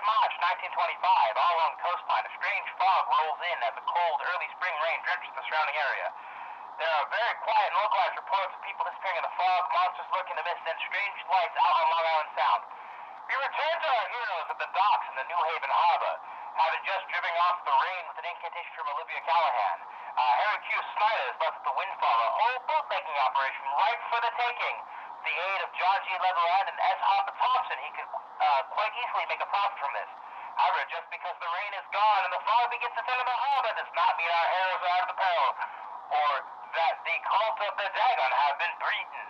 March 1925, all along the coastline, a strange fog rolls in as the cold, early spring rain drenches the surrounding area. There are very quiet and localized reports of people disappearing in the fog, monsters lurking in the mist, and strange lights out on Long Island Sound. We return to our heroes at the docks in the New Haven Harbor, having just driven off the rain with an incantation from Olivia Callahan. Harry Q. Snyder is left at the Windfall, a whole boat-making operation ripe for the taking. With the aid of John G. Leatherhead and S. Harper Thompson, he could quite easily make a profit from this. However, just because the rain is gone and the fog begins to fill in the harbor does not mean our heroes are out of the peril, or that the cult of the Dagon have been beaten.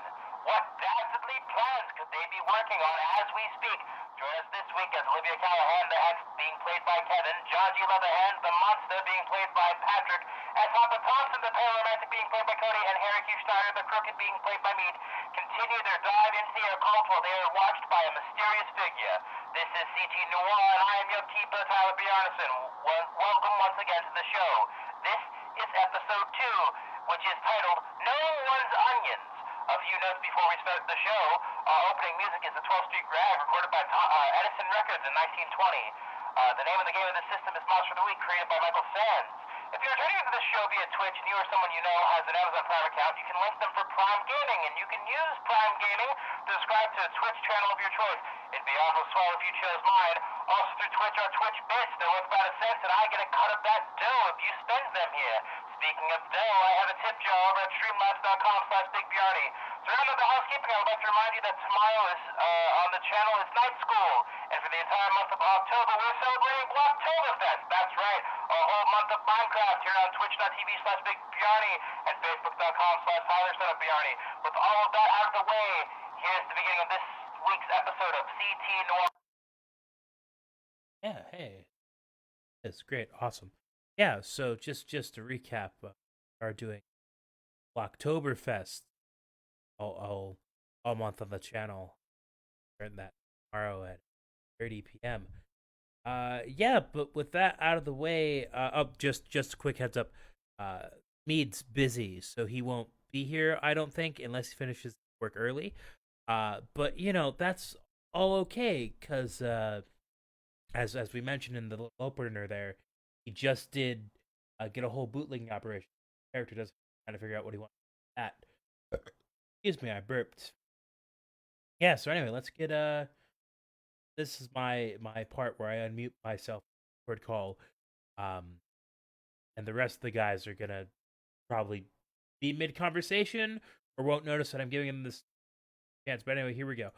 What dastardly plans could they be working on as we speak? Join us this week as Olivia Callahan, the Hex, being played by Kevin, John G. Leatherhead, the Monster, being played by Patrick, S. Harper Thompson, the Pararomantic, being played by Cody, and Harry Q. Schneider, the Crooked, being played by Meade, continue their dive into the occult while they are watched by a mysterious figure. This is CT Noir, and I am your keeper, Tyler Bjarnason. Welcome once again to the show. This is episode 2, which is titled No One's Onions. A few notes before we start the show. Our opening music is the 12th Street Grab, recorded by Edison Records in 1920. The name of the game of this system is Monster of the Week, created by Michael Sands. If you're returning to the show via Twitch and you or someone you know has an Amazon Prime account, you can link them for Prime Gaming, and you can use Prime Gaming to subscribe to a Twitch channel of your choice. It'd be awful swell if you chose mine. Also through Twitch are Twitch bits. They're worth about a cent, and I get a cut of that dough if you spend them here. Speaking of dough, I have a tip jar over at streamlabs.com/BigBjarny. To round out the housekeeping, I would like to remind you that tomorrow is on the channel is Night School, and for the entire month of October, we're celebrating Blocktoberfest. That's right, a whole month of Minecraft here on twitch.tv/BigBjarny and facebook.com/TylerSonofBjarny. With all of that out of the way, here's the beginning of this week's episode of CT Noir. Yeah, hey. It's great, awesome. Yeah, so just to recap, we are doing Blocktoberfest all month on the channel. We're in that tomorrow at 30 p.m. Yeah, but with that out of the way, just a quick heads up. Mead's busy, so he won't be here, I don't think, unless he finishes work early. But you know, that's all okay, because as we mentioned in the little opener there, he just did get a whole bootlegging operation. The character doesn't kind of figure out what he wants with that. Excuse me, I burped. Yeah, so anyway, let's get this is my part where I unmute myself for call. And the rest of the guys are gonna probably be mid conversation or won't notice that I'm giving them this chance. But anyway, here we go.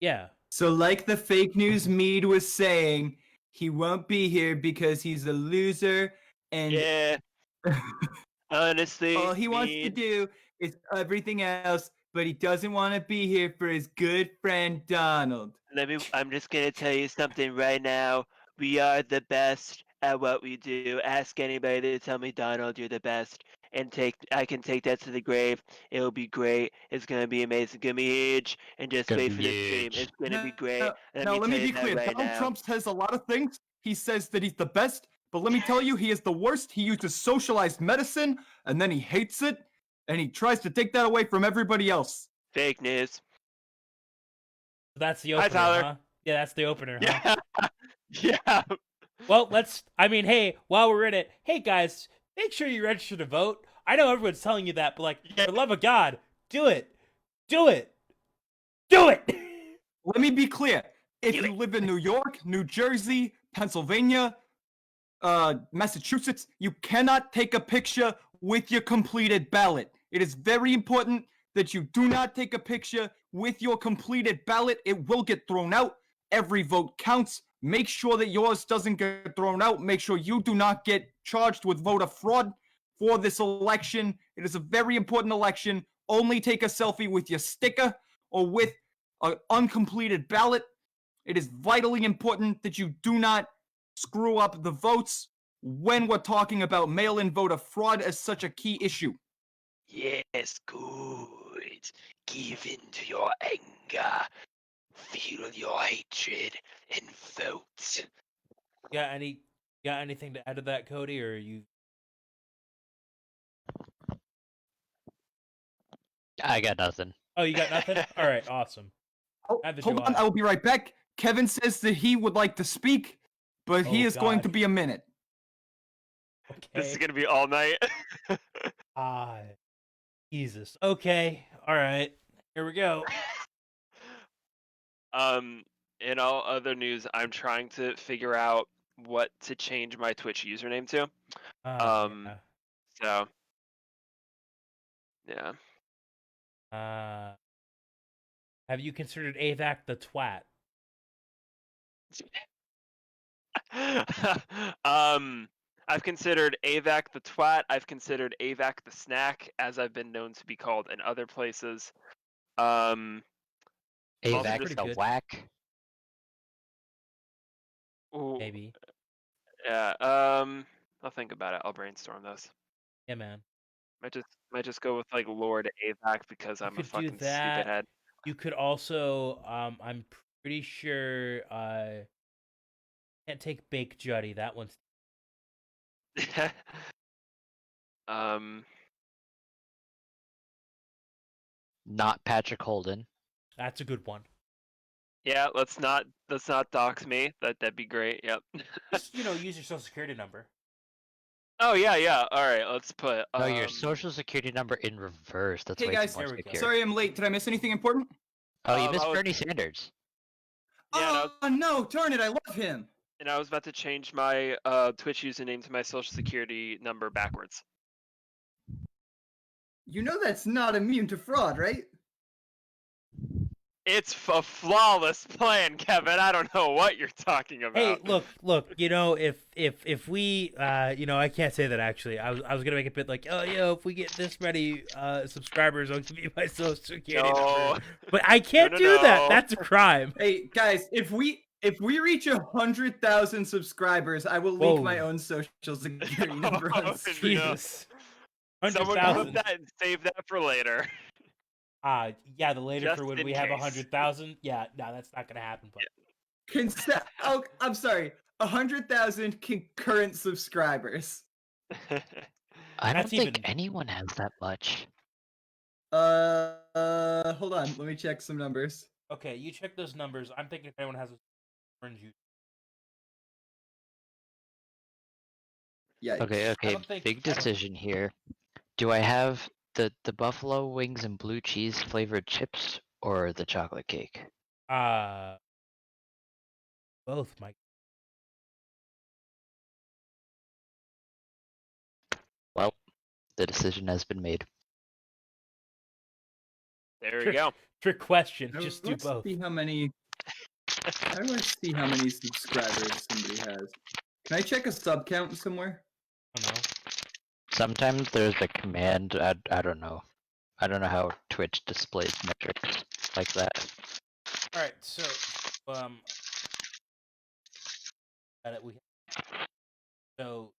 Yeah. So like the fake news Mead was saying, he won't be here because he's a loser and Yeah. Honestly, all he wants to Mead, do is everything else, but he doesn't want to be here for his good friend Donald. I'm just gonna tell you something right now. We are the best at what we do. Ask anybody to tell me, Donald, you're the best, and I can take that to the grave. It'll be great. It's gonna be amazing. It's gonna be huge, and just Gonna wait be for the stream. huge. It's gonna be great. Now, let me be clear. Right Donald now. Trump says a lot of things. He says that he's the best, but let me tell you, he is the worst. He uses socialized medicine, and then he hates it, and he tries to take that away from everybody else. Fake news. That's the Hi, opener, Tyler. huh? Yeah, that's the opener, huh? Yeah. Yeah. Well, hey, while we're in it, hey guys, make sure you register to vote. I know everyone's telling you that, but like, for the love of God, do it. Do it. Do it. Let me be clear. If you live in New York, New Jersey, Pennsylvania, Massachusetts, you cannot take a picture with your completed ballot. It is very important that you do not take a picture with your completed ballot. It will get thrown out. Every vote counts. Make sure that yours doesn't get thrown out. Make sure you do not get charged with voter fraud for this election. It is a very important election. Only take a selfie with your sticker or with an uncompleted ballot. It is vitally important that you do not screw up the votes when we're talking about mail-in voter fraud as such a key issue. Yes, good. Give in to your anger. Feel your hatred and vote. Got anything to add to that, Cody, or you? I got nothing. Oh, you got nothing? All right, awesome. Hold on, I will be right back. Kevin says that he would like to speak, but he Oh, is going God. to be a minute. This is Okay. gonna be all night. Ah, Jesus. Okay. All right. Here we go. In all other news, I'm trying to figure out what to change my Twitch username to. Yeah. So yeah. Have you considered AVAC the twat? I've considered AVAC the twat. I've considered AVAC the snack, as I've been known to be called in other places. Also That's AVAC pretty just the good. whack. ooh, Maybe. yeah. I'll think about it. I'll brainstorm this. Yeah, man. Might just go with like Lord AVAC because You I'm a could do fucking stupid that. head. You could also, I'm pretty sure, can't take Bake Juddy. That one's um, Not Patrick Holden. that's a good one. yeah. Let's not dox me. That'd be great. Yep. Just use your social security number. Oh yeah, yeah. All right. Let's put. No, your social security number in reverse. That's Hey, way guys. more There we go. secure. Sorry I'm late. Did I miss anything important? Oh, you I missed was- Bernie Sanders. Yeah, Oh, no, darn it, I love him. and I was about to change my Twitch username to my social security number backwards. You know that's not immune to fraud, right? It's a flawless plan, Kevin. I don't know what you're talking about. Hey, look. If we, I can't say that actually. I was gonna make a bit like, oh, if we get this many subscribers, I'll give you my social security No. number. But I can't No, do that. no. That's a crime. Hey, guys, if we reach 100,000 subscribers, I will leak Whoa. my own social security number on Oh, stream. no. Jesus. Someone 100,000. clip that and save that for later. Yeah, the later Just for when in we have case. 100,000. Yeah, no, that's not gonna happen. But Oh, I'm sorry. 100,000 concurrent subscribers. I don't That's think even- anyone has that much. Hold on. Let me check some numbers. okay, you check those numbers. I'm thinking if anyone has a orange juice. Yeah. Okay, don't think- big I don't- decision here. Do I have the buffalo wings and blue cheese flavored chips or the chocolate cake? Both, Mike. Well, the decision has been made. There you go. Trick question. Now, Just do let's both. see how many. How do I see how many subscribers somebody has? Can I check a sub count somewhere? I don't know. Sometimes there's a command. I don't know. I don't know how Twitch displays metrics like that. All right, so got it. So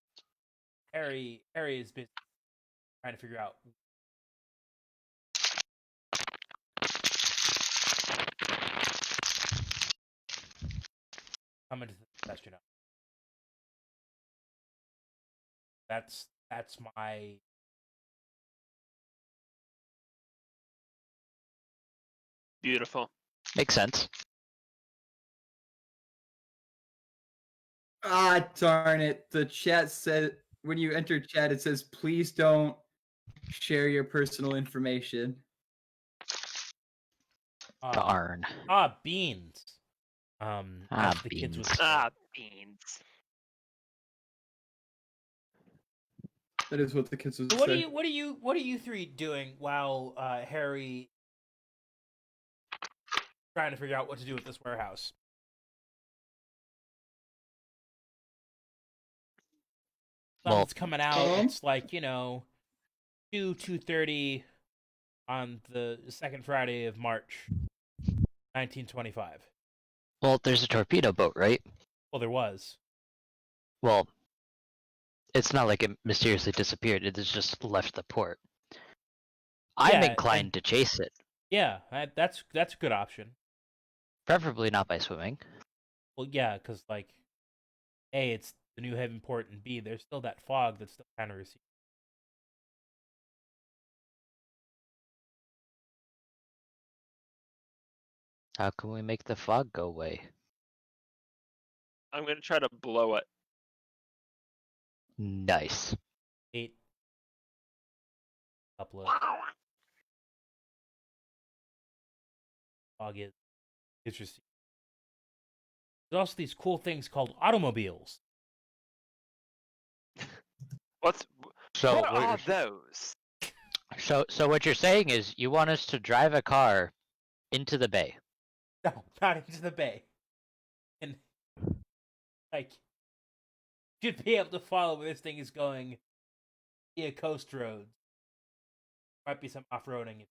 Harry is busy trying to figure out. Coming to the question. That's my. Beautiful. Makes sense. Ah, darn it. The chat said, when you enter chat, it says, please don't share your personal information. Darn. Beans. Ah, as the kids would beans. say. Beans. That is what the kids would So say. what are you three doing while Harry trying to figure out what to do with this warehouse? Well, Sun's coming out. It's like 2:30 on the second Friday of March, 1925. Well, there's a torpedo boat, right? Well, there was. Well, it's not like it mysteriously disappeared. It has just left the port. I'm Yeah, inclined to chase it, Yeah, that's a good option. preferably not by swimming. Well, yeah, because A, it's the New Haven port, and B, there's still that fog that's still kind of receding. How can we make the fog go away? I'm gonna try to blow it. Nice. 8. Couple of fog is interesting. There's also these cool things called automobiles. What So are those? So what you're saying is you want us to drive a car into the bay? No, not into the bay. And like, you'd be able to follow where this thing is going via coast roads. Might be some off-roading.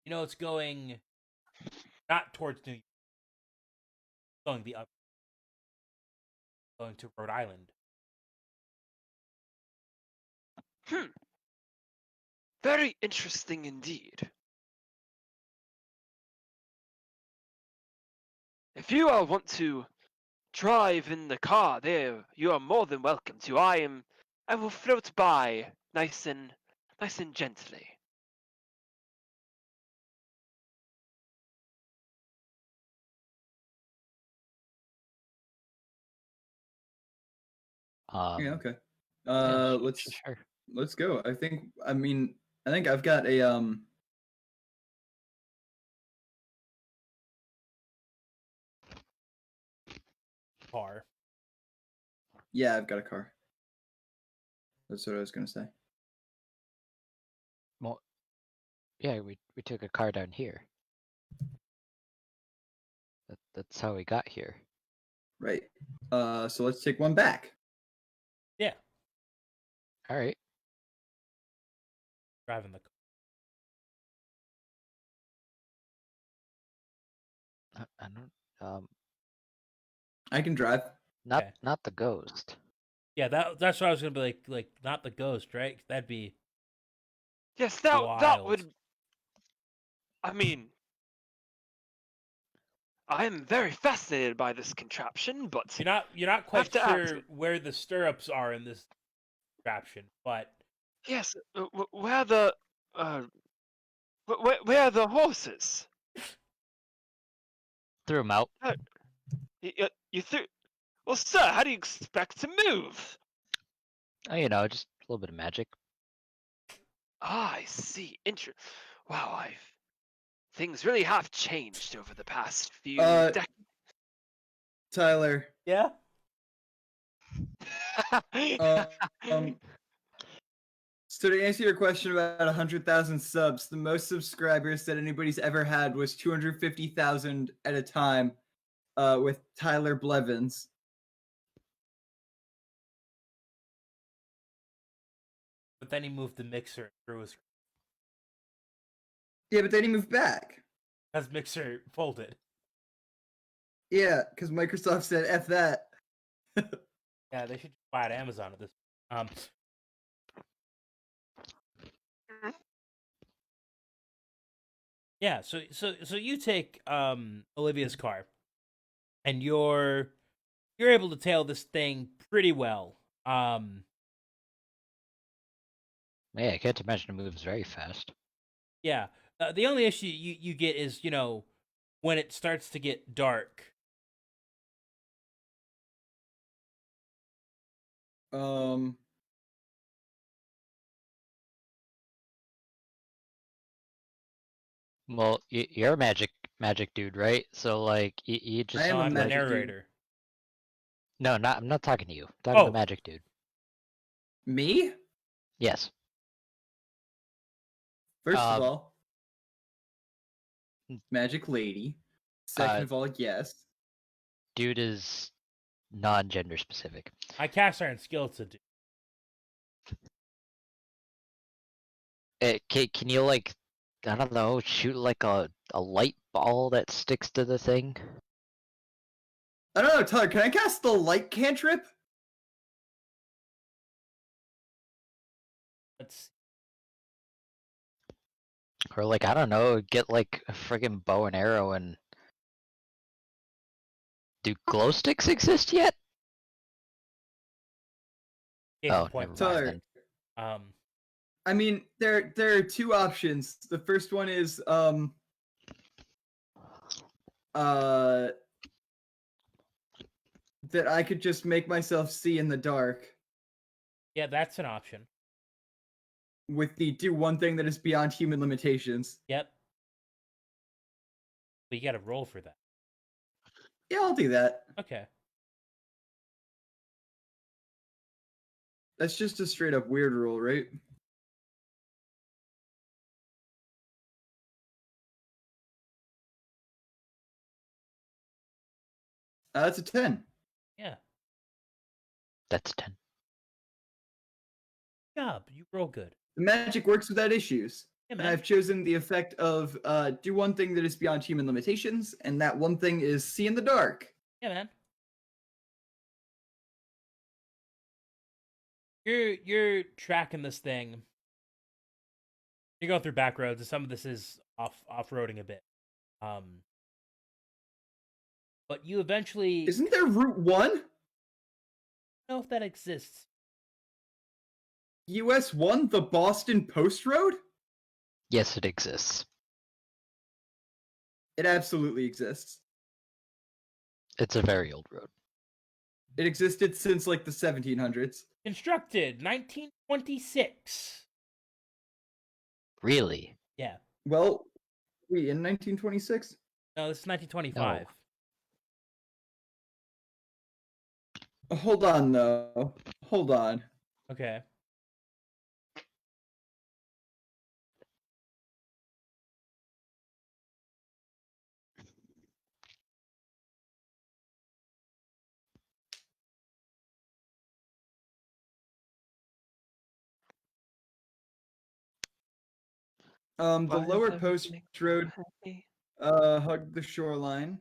You know, it's going not towards New York. It's going the other. Going to Rhode Island. Very interesting indeed. If you all want to drive in the car there, you are more than welcome to. I will float by nice and gently. Yeah, okay. Yeah, sure. Let's go. I think I've got a Car. yeah, I've got a car. That's what I was gonna say. Well, yeah, we took a car down here. That's how we got here. Right. So let's take one back. Yeah, All right. driving the car. I don't. I can drive. Not Okay. not the ghost. Yeah, that's what I was gonna be like not the ghost, right? 'Cause that'd be Yes, that wild. would. I mean, I am very fascinated by this contraption, but You're not have quite to ask. sure where the stirrups are in this contraption, but Yes, where the where are the horses? Threw him out. You threw. Well, sir, how do you expect to move? Oh, you know, just a little bit of magic. Ah, I see. Wow, things really have changed over the past few decades. Tyler. yeah. So to answer your question about 100,000 subs, the most subscribers that anybody's ever had was 250,000 at a time, with Tyler Blevins. But then he moved the mixer through his Yeah, but then he moved back. as mixer folded. Yeah, because Microsoft said F that. Yeah, they should buy it at Amazon at this. Yeah, so you take Olivia's car, and you're able to tail this thing pretty well. Yeah, I can't imagine it moves very fast. Yeah. The only issue you get is, when it starts to get dark. Well, you're a magic dude, right? So like, you just I am a I'm the magic dude. narrator. no, I'm not talking to you. I'm talking to Oh. magic dude. Me? Yes. First of Um, all, Magic Lady. Second of all, yes. Dude is non-gender specific. I cast iron skill to do. Can you like, I don't know, shoot like a light ball that sticks to the thing? I don't know, Tyler, can I cast the light cantrip? Let's Or like, I don't know, get like a friggin' bow and arrow and... Do glow sticks exist yet? case Oh, in point. never mind Tyler, then. Um, I mean, there are two options. The first one is that I could just make myself see in the dark Yeah, that's an option. with the do one thing that is beyond human limitations. Yep. But you got to roll for that. Yeah, I'll do that. Okay. That's just a straight up weird rule, right? That's a 10. Yeah. That's 10. Good job. You roll good. The magic works without issues. Yeah, And man. I've chosen the effect of do one thing that is beyond human limitations, and that one thing is see in the dark. Yeah, man. You're tracking this thing. You're going through back roads, and some of this is off-roading a bit. But you eventually Isn't there Route 1? don't know if that exists. US 1, the Boston Post Road? Yes, it exists. It absolutely exists. It's a very old road. It existed since like the 1700s. Constructed 1926. Really? Yeah. Well, we in 1926? No, this is 1925. Hold on, though. Hold on. Okay. The Why lower is post everything road so happy? hugged the shoreline.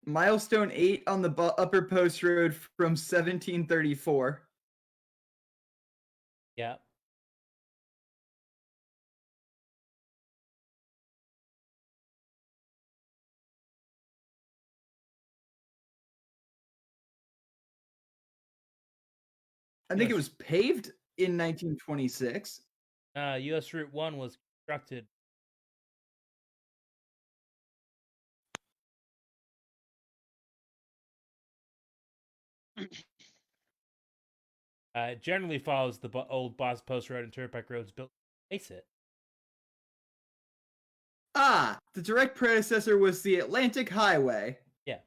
Milestone 8 on the upper post road from 1734. Yeah. I think it Yes. was paved in 1926. U.S. Route 1 was constructed. It generally follows the old Boss Post Road and Turnpike roads built to face it. Ah, the direct predecessor was the Atlantic Highway. Yeah.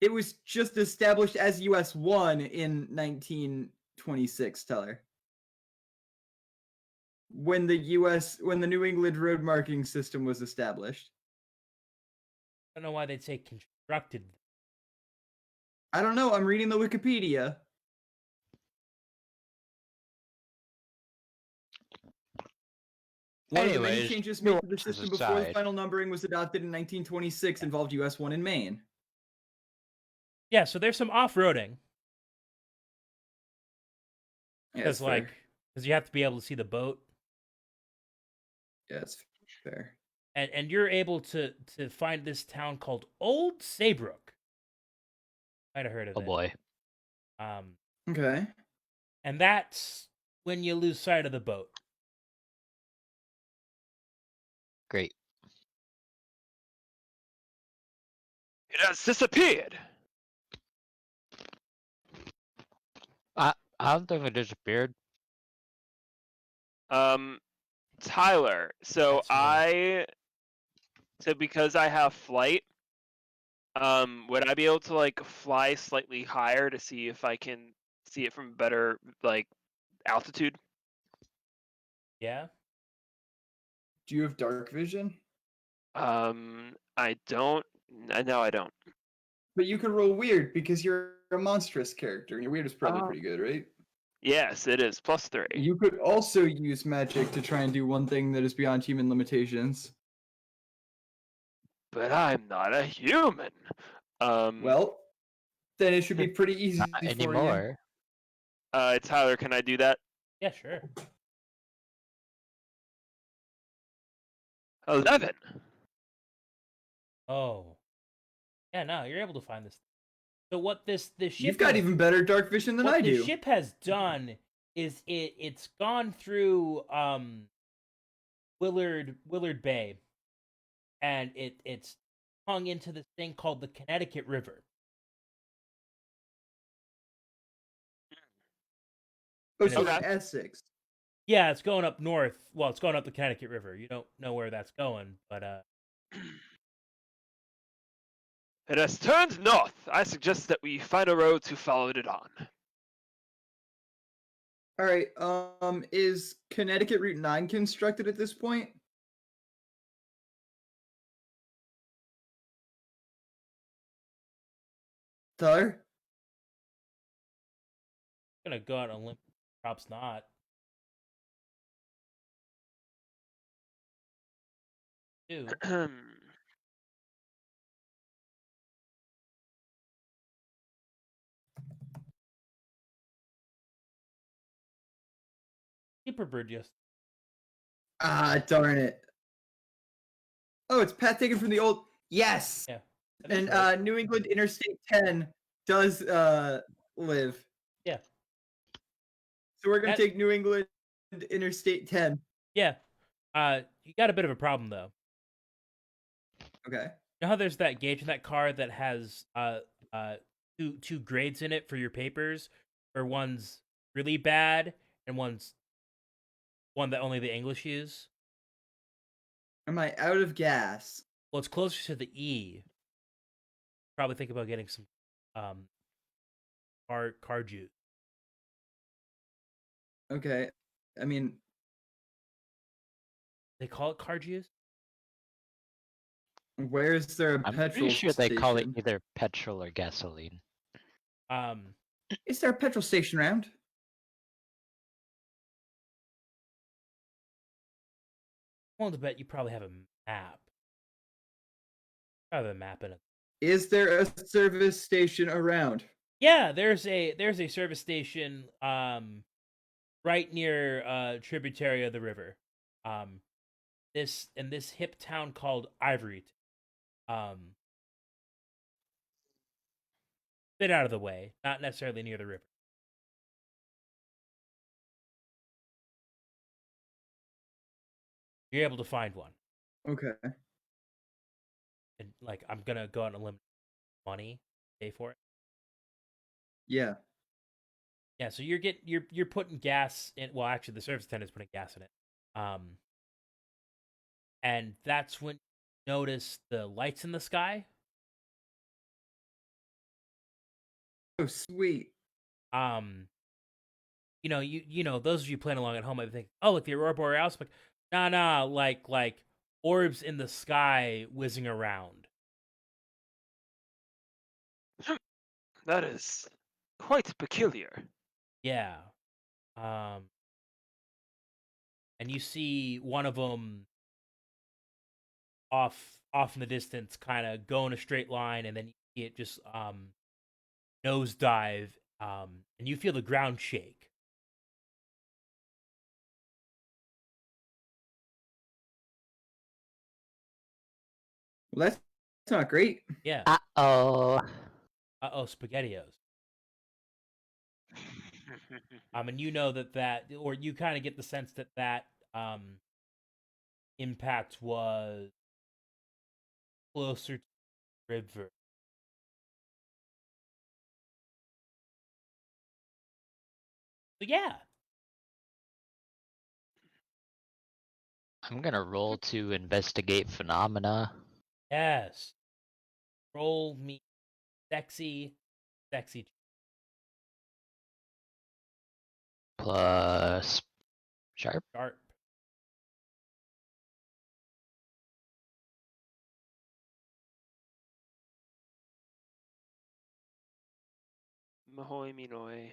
It was just established as US 1 in 1926, Teller. When the New England road marking system was established. I don't know why they'd say constructed. I don't know, I'm reading the Wikipedia. One of the many Anyways, changes made to the nuances system before the aside. final numbering was adopted in 1926 involved US 1 in Maine. Yeah, so there's some off-roading. Yeah, Because you have to be able to see the boat. yeah, that's fair. And you're able to find this town called Old Saybrook. Might have heard of it. Oh boy. Okay. And that's when you lose sight of the boat. Great. It has disappeared. I don't think it disappeared. Tyler. So because I have flight, would I be able to like fly slightly higher to see if I can see it from better like altitude? Yeah? Do you have dark vision? I don't. No, I don't. But you could roll weird because you're a monstrous character, and your weird is probably Oh. pretty good, right? Yes, it is +3. You could also use magic to try and do one thing that is beyond human limitations. But I'm not a human. Well, then it should be pretty easy Not for you. anymore. Tyler, can I do that? Yeah, sure. 11. Oh, yeah. No, you're able to find this. So what this ship You've got has- even better dark vision than what I the do. ship has done is it's gone through Willard Bay, and it's hung into this thing called the Connecticut River. Oh, so Okay. it's Essex. Yeah, it's going up north. Well, it's going up the Connecticut River. You don't know where that's going, but It has turned north. I suggest that we find a road to follow it on. All right. Is Connecticut Route 9 constructed at this point? Tyler? I'm gonna go out on a limb. Perhaps not. Too. Superbird just. Ah, darn it. Oh, it's Pat taken from the old. Yes. Yeah. that is And right. New England Interstate 10 does live. Yeah. So we're gonna That- take New England Interstate 10. Yeah. You got a bit of a problem though. Okay. You know how there's that gauge in that car that has two grades in it for your papers, or one's really bad and one's one that only the English use. Am I out of gas? Well, it's closer to the E. Probably think about getting some car juice. Okay. I mean, They call it car juice. where's there a I'm petrol pretty sure they station? call it either petrol or gasoline. Is there a petrol station around? I'm willing to bet you probably have a map. Probably have a map in it. Is there a service station around? Yeah, there's a service station right near tributary of the river. This hip town called Ivory. Bit out of the way, not necessarily near the river. You're able to find one. Okay. And like I'm gonna go out and limit money, pay for it. Yeah. Yeah, so you're putting gas in. Well, actually, the service attendant's putting gas in it. And that's when you notice the lights in the sky. Oh, sweet. You know those of you playing along at home might think, oh, like the aurora borealis, but nah, like orbs in the sky whizzing around. That is quite peculiar. Yeah. And you see one of them off in the distance, kind of go in a straight line, and then you see it just nosedive, and you feel the ground shake. Well, that's not great. Yeah. Uh-oh. Spaghettios. And you know that, or you kind of get the sense that impact was closer to the river. So yeah. I'm gonna roll to investigate phenomena. Yes. Roll me sexy. Plus sharp. Sharp. Mahoy Minoy.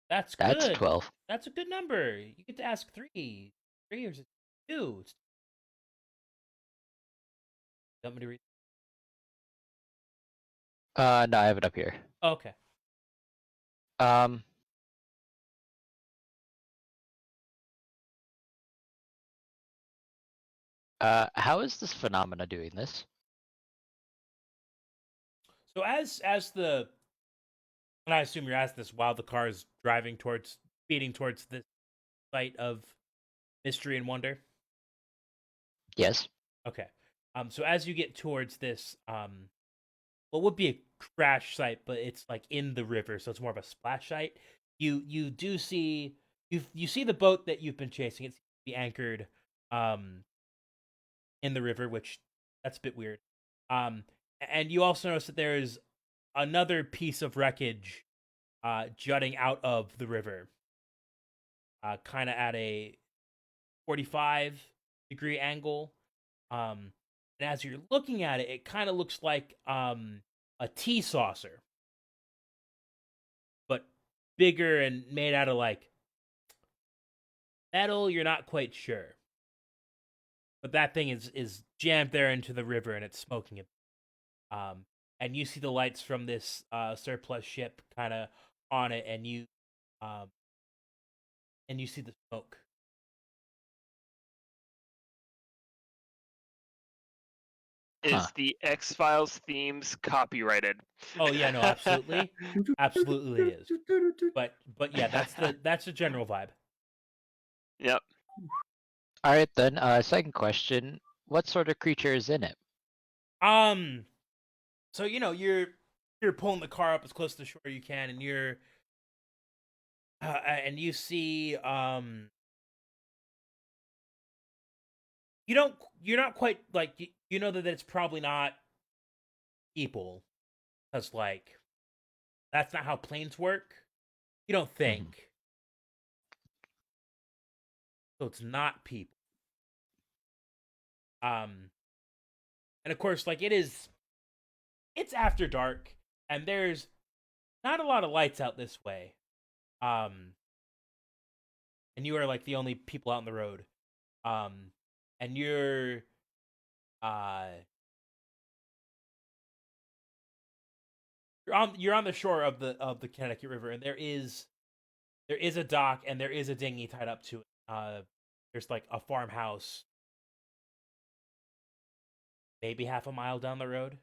That's That's good. 12. That's a good number. You get to ask three. Three or is it two? Want me to read? No, I have it up here. Oh, okay. Um How is this phenomena doing this? So as the and I assume you're asking this while the car is speeding towards the site of mystery and wonder. Yes. Okay. So as you get towards this, what would be a crash site, but it's like in the river, so it's more of a splash site. You do see you see the boat that you've been chasing. It's be anchored, um, in the river, which that's a bit weird. Um, and you also notice that there is another piece of wreckage, jutting out of the river, kind of at a 45-degree angle. And as you're looking at it, it kind of looks like a tea saucer, but bigger and made out of like metal. You're not quite sure, but that thing is jammed there into the river and it's smoking it. And you see the lights from this surplus ship kind of on it, um, and you see the smoke. Huh. Is the X-Files themes copyrighted? Oh yeah, no, absolutely, absolutely is. But yeah, that's the general vibe. Yep. All right then. Second question: what sort of creature is in it? So you're pulling the car up as close to the shore you can, and and you see you're not quite like you know that it's probably not people, because like that's not how planes work. You don't think. So it's not people. Um and of course like it's after dark and there's not a lot of lights out this way. Um and you are like the only people out on the road. And uh you're on the shore of the Connecticut River, and there is a dock and there is a dinghy tied up to it. There's like a farmhouse maybe half a mile down the road.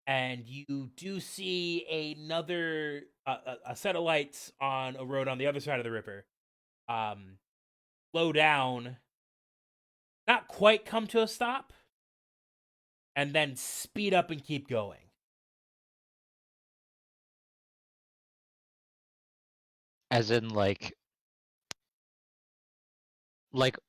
And you do see another a set of lights on a road on the other side of the river. Slow down, not quite come to a stop, and then speed up and keep going. As in, like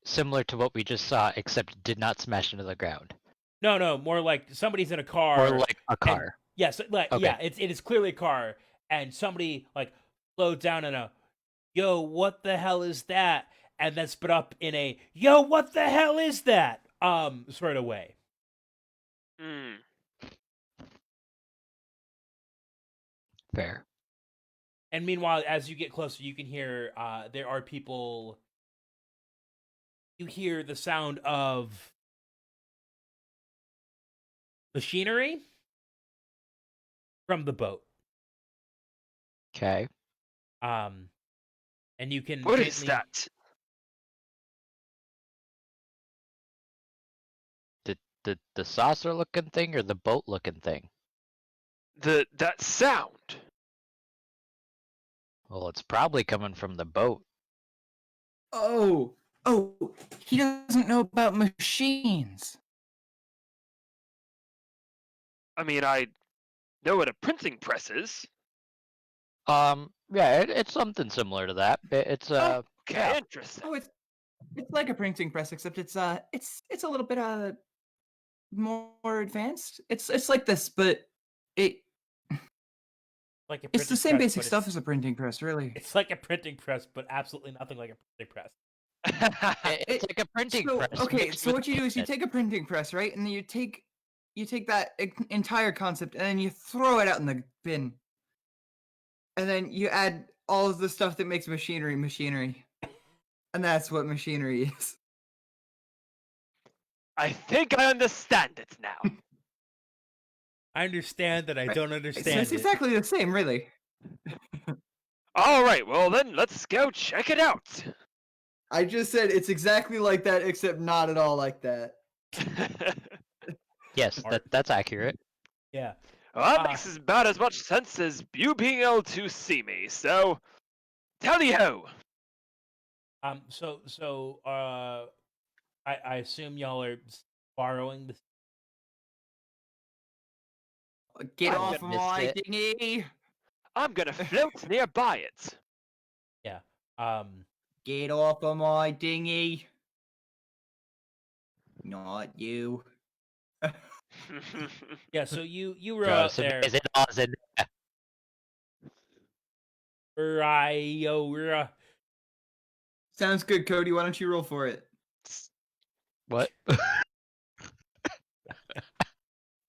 similar to what we just saw, except it did not smash into the ground, No, more like somebody's in a car. or like a And car. yes, like Okay. yeah, it is clearly a car, and somebody like slowed down in a yo, what the hell is that? And then spit up in a yo, what the hell is that? Sort of way. Hmm. Fair. And meanwhile, as you get closer, you can hear there are people. You hear the sound of machinery from the boat. Okay. And you can What gently, is that? The saucer looking thing or the boat looking thing? That sound. Well, it's probably coming from the boat. Oh, he doesn't know about machines. I mean, I know what a printing press is. Yeah, it's something similar to that. It's Oh, Okay, yeah. interesting. Oh, it's like a printing press, except it's a little bit more advanced. It's like this, but it like a it's the printing same press, basic but stuff as a printing press, really. it's like a printing press, but absolutely nothing like a printing press. It's like a printing So, press. okay, mixed so with what you do is you pigment. take a printing press, right, and then you take that entire concept and then you throw it out in the bin, and then you add all of the stuff that makes machinery, and that's what machinery is. I think I understand it now. I understand that I Right. don't So understand it's it. exactly the same, really. All right, well then, let's go check it out. I just said it's exactly like that, except not at all like that. Yes, Art. that's accurate. Yeah. Well, that makes about as much sense as you being able to see me. So, tally ho. I assume y'all are borrowing this. Get I off of missed my it. dinghy! I'm gonna float nearby it. Yeah. Get off of my dinghy! Not you. Yeah. So you row Gross. out there. Is it Oz and Ryora. Sounds good, Cody. Why don't you roll for it? what?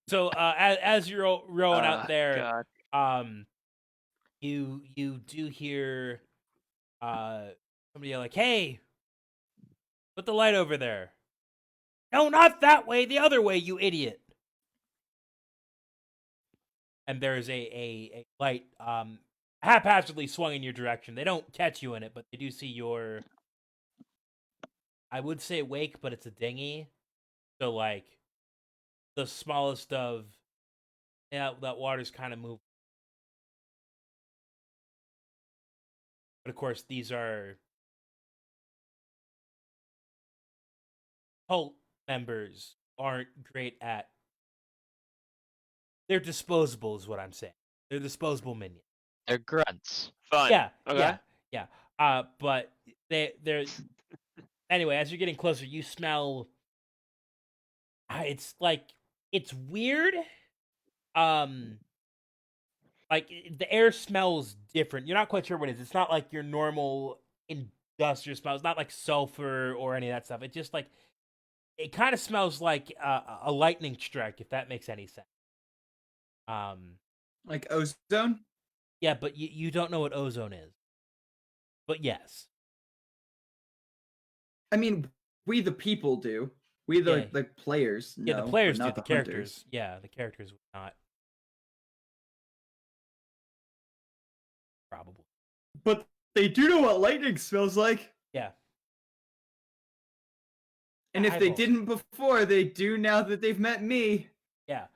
So as you're rowing out there, God. you do hear somebody yell like, "Hey, put the light over there." No, not that way. The other way, you idiot. And there's a light haphazardly swung in your direction. They don't catch you in it, but they do see your, I would say wake, but it's a dinghy. So like the smallest of that water's kind of moving. But of course, these are cult members aren't great at. They're disposable, is what I'm saying. They're disposable minions. They're grunts. Fun. Yeah, Okay. yeah. But they're anyway. As you're getting closer, you smell. It's like it's weird. Like the air smells different. You're not quite sure what it is. It's not like your normal industrial smell. It's not like sulfur or any of that stuff. It just like it kind of smells like a lightning strike, if that makes any sense. Like ozone? Yeah, but you don't know what ozone is. But yes. I mean, we the people do. We the Yeah. like players. Yeah, No, the players but do. not The the characters. hunters. Yeah, the characters would not. Probably. But they do know what lightning smells like. Yeah. And if I they will. didn't before, they do now that they've met me. Yeah.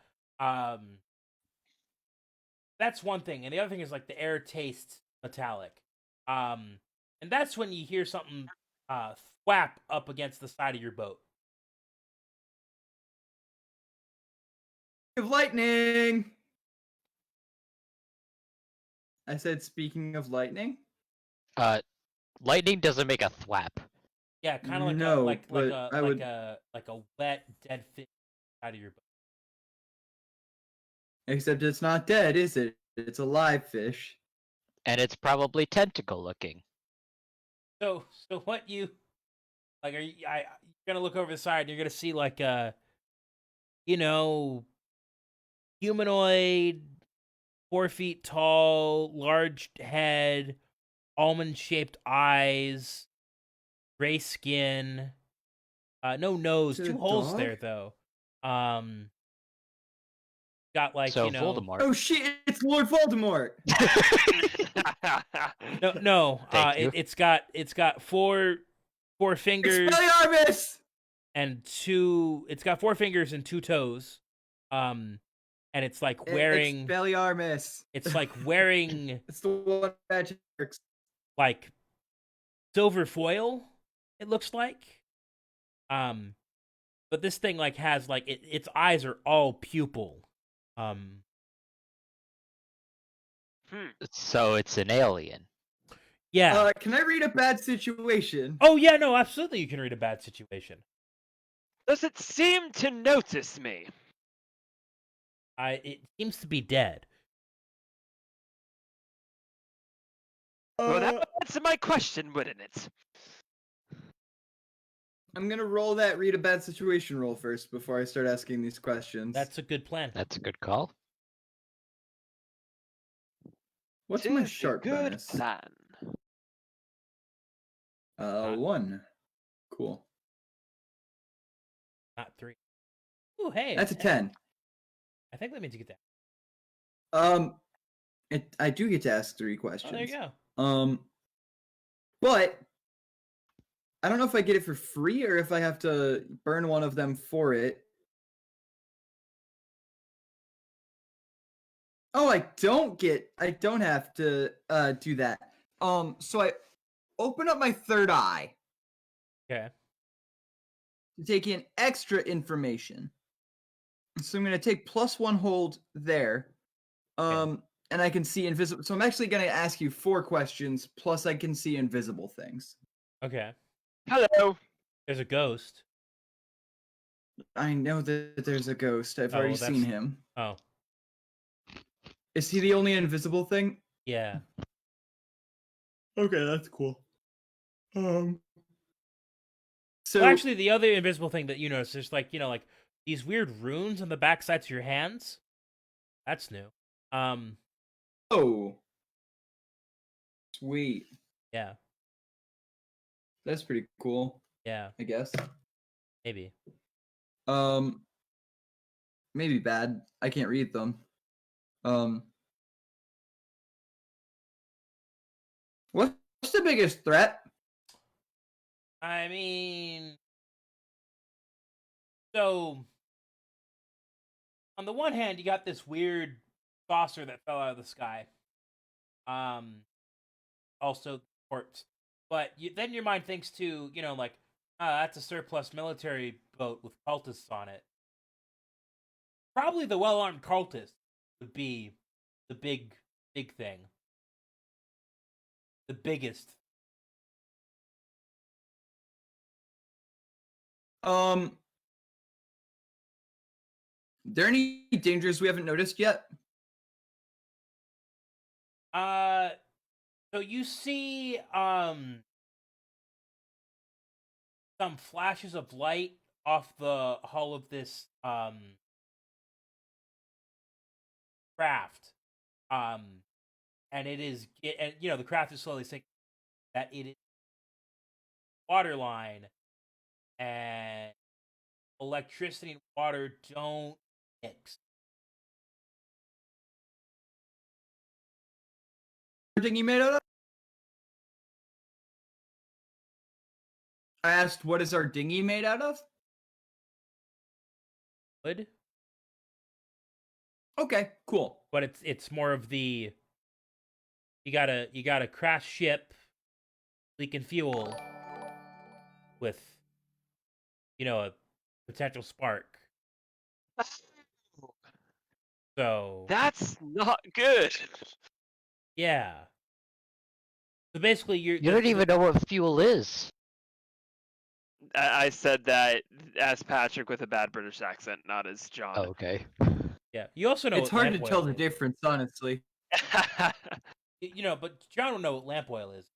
That's one thing. And the other thing is like the air tastes metallic. And that's when you hear something thwap up against the side of your boat. Of lightning. I said, speaking of lightning. Lightning doesn't make a thwap. Yeah, kind of like No, like but a I like would- a wet dead fish out of your boat. Except it's not dead, is it? It's a live fish. And it's probably tentacle looking. So what you like? Are you're gonna look over the side and you're gonna see like humanoid, 4 feet tall, large head, almond shaped eyes, gray skin, no nose, Is it 2 a holes dog? there though. Got like So Voldemort. Oh shit! It's Lord Voldemort. no. Thank you. It's got four fingers Expelliarmus. and 2. It's got 4 fingers and 2 toes. And it's like wearing. Expelliarmus. It's like wearing It's the one magic works. like silver foil. It looks like. But this thing like has like its eyes are all pupil. So it's an alien. Yeah. Can I read a bad situation? Oh yeah, no, absolutely. You can read a bad situation. Does it seem to notice me? It seems to be dead. Well, that would answer my question, wouldn't it? I'm gonna roll that read a bad situation roll first before I start asking these questions. That's a good plan. That's a good call. What's Tis my a sharp good bonus? plan. 1. Cool. Not 3. Oh, hey. That's a 10. I think that means you get that. I do get to ask 3 Oh, questions. there you go. But I don't know if I get it for free or if I have to burn one of them for it. Oh, I don't have to do that. So I open up my third eye Okay. to take in extra information. So I'm going to take +1 hold there. And I can see invisible. So I'm actually going to ask you 4 questions, plus I can see invisible things. Okay. Hello. There's a ghost. I know that there's a ghost. I've already seen him. Oh. Is he the only invisible thing? Yeah. Okay, that's cool. So Well, actually, the other invisible thing that you notice is like these weird runes on the back sides of your hands. That's new. Oh, sweet. Yeah. That's pretty cool, Yeah. I guess. Maybe. Maybe bad. I can't read them. What's the biggest threat? I mean, so on the one hand, you got this weird saucer that fell out of the sky. Also corpse, but then your mind thinks to like, that's a surplus military boat with cultists on it. Probably the well-armed cultists would be the big thing, the biggest. There any dangers we haven't noticed yet? So you see, some flashes of light off the hull of this craft, and the craft is slowly sinking. That it is water line, and electricity and water don't mix. Dinghy made out of? I asked, what is our dinghy made out of? Wood, Okay, cool. but it's more of the you got a crash ship leaking fuel with a potential spark. So That's not good. yeah. So basically, You don't even know what fuel is. I said that as Patrick with a bad British accent, not as John. Oh, okay. Yeah, you also know It's what hard lamp to tell oil the is. difference, honestly. But John will know what lamp oil is.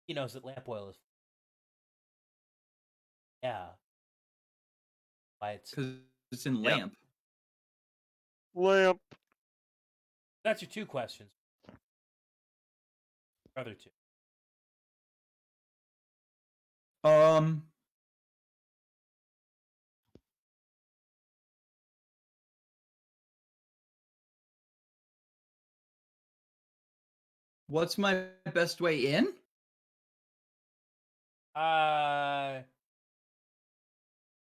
He knows that lamp oil is. Yeah. Why it's Because it's in Yep. lamp. Lamp. That's your 2 questions. Your other 2. What's my best way in? So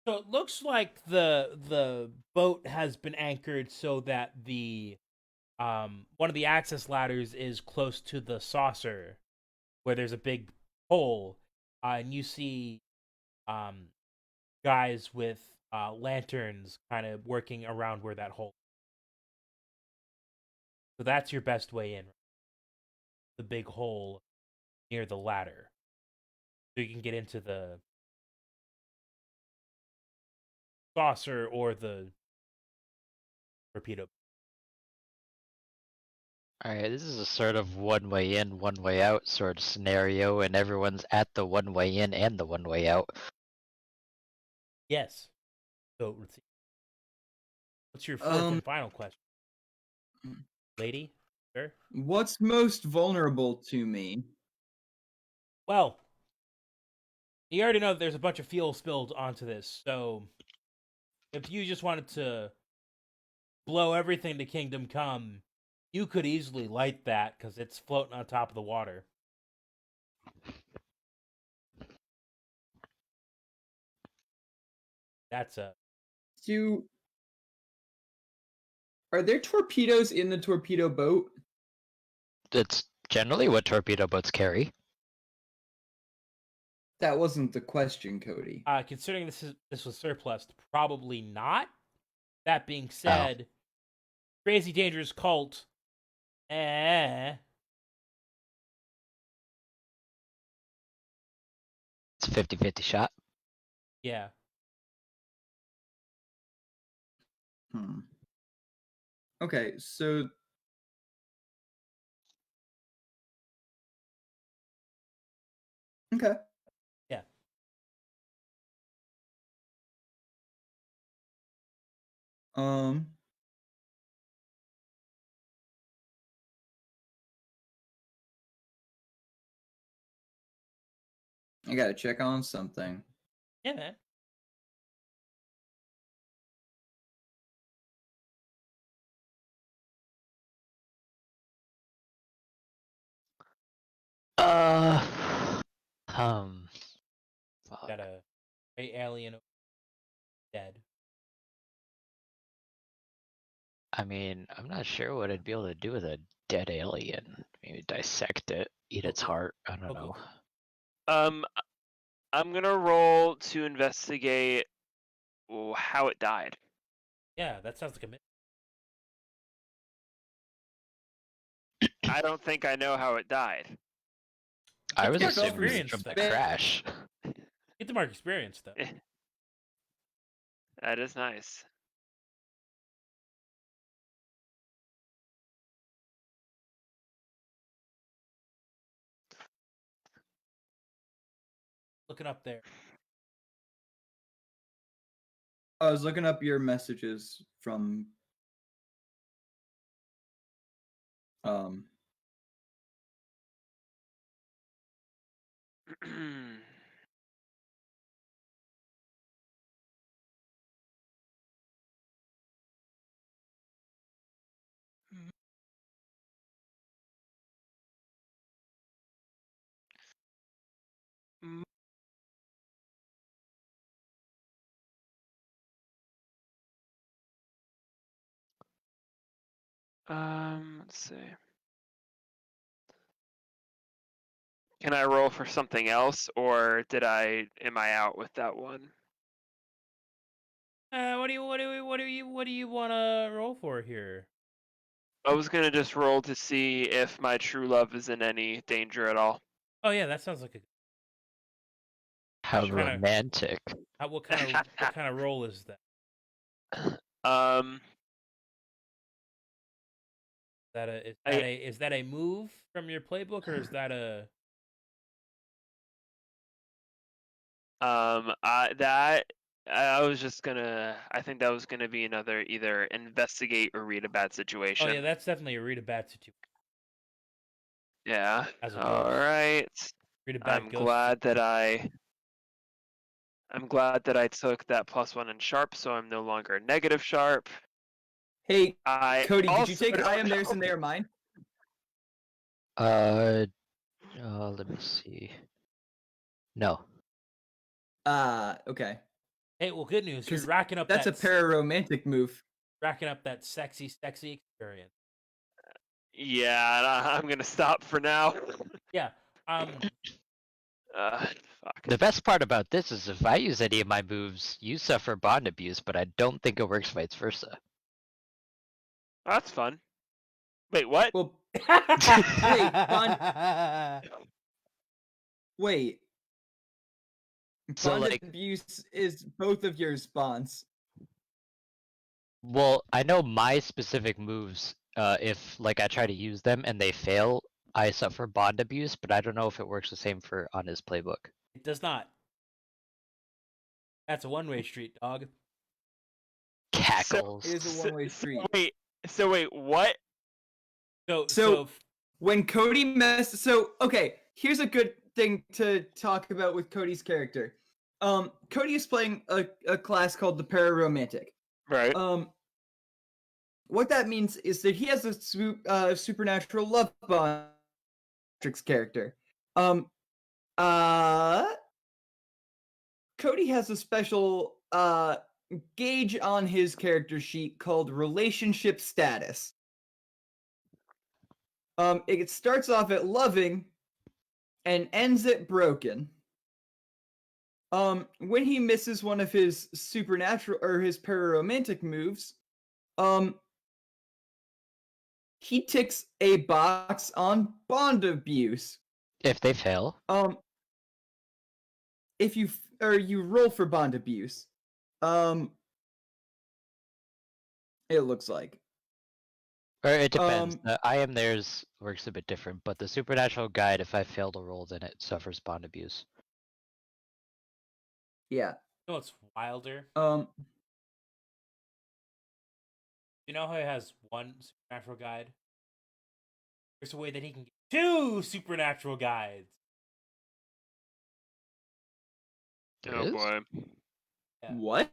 it looks like the boat has been anchored so that the one of the access ladders is close to the saucer, where there's a big hole, and you see guys with lanterns kind of working around where that hole. So that's your best way in. The big hole near the ladder, so you can get into the saucer or the torpedo. Alright, this is a sort of one way in, one way out sort of scenario, and everyone's at the one way in and the one way out. Yes. So let's see. What's your 4th and final question, lady? Sir? What's most vulnerable to me? Well, you already know that there's a bunch of fuel spilled onto this, so if you just wanted to blow everything to Kingdom Come, you could easily light that because it's floating on top of the water. That's a Are there torpedoes in the torpedo boat? That's generally what torpedo boats carry. That wasn't the question, Cody. considering this was surplus, probably not. That being said, crazy dangerous cult. It's a 50-50 shot. Yeah. Okay, so okay. Yeah. I gotta check on something. Yeah, man. Fuck. Got a gray alien dead. I mean, I'm not sure what I'd be able to do with a dead alien. Maybe dissect it, eat its heart. I don't know. I'm gonna roll to investigate how it died. Yeah, that sounds like a myth. I don't think I know how it died. I was Get the assuming experience, from the though. crash. Get the mark experience though. That is nice. Looking up there. I was looking up your messages from Let's see. Can I roll for something else, or am I out with that one? What do you want to roll for here? I was gonna just roll to see if my true love is in any danger at all. Oh yeah, that sounds like a. How Sure. romantic. What kind of roll is that? Is that a move from your playbook, or is that a? I was just gonna. I think that was gonna be another either investigate or read a bad situation. Oh yeah, that's definitely a read a bad situation. Yeah. As a All ghost. right. Read a bad I'm ghost. glad that I took that +1 in sharp, so I'm no longer negative sharp. Hey, I Cody, did you also take I don't am theirs know- and they are mine? Let me see. No. Okay. Hey, well, good news. You're 'Cause racking up That's a pararomantic move. racking up that sexy experience. Yeah, I'm gonna stop for now. Yeah. Fuck. The best part about this is if I use any of my moves, you suffer bond abuse, but I don't think it works vice versa. That's fun. Wait, what? Well, wait. So, Bond like- abuse is both of your spawns. Well, I know my specific moves, if like I try to use them and they fail, I suffer bond abuse, but I don't know if it works the same for on his playbook. It does not. That's a one-way street, dog. Cackles. It is a one-way street. So wait, what? So when Cody okay, here's a good thing to talk about with Cody's character. Cody is playing a class called the Pararomantic. Right. What that means is that he has a supernatural love bond character. Cody has a special gauge on his character sheet called relationship status. It starts off at loving and ends at broken. When he misses one of his supernatural or his pararomantic moves, he ticks a box on bond abuse. If they fail, If you roll for bond abuse, it looks like. or it depends. The I am theirs works a bit different, but the supernatural guide, if I fail to roll, then it suffers bond abuse. Yeah. You know what's wilder? Um. You know how he has one supernatural guide? There's a way that he can get 2 supernatural guides. There Oh is? boy. Yeah. What?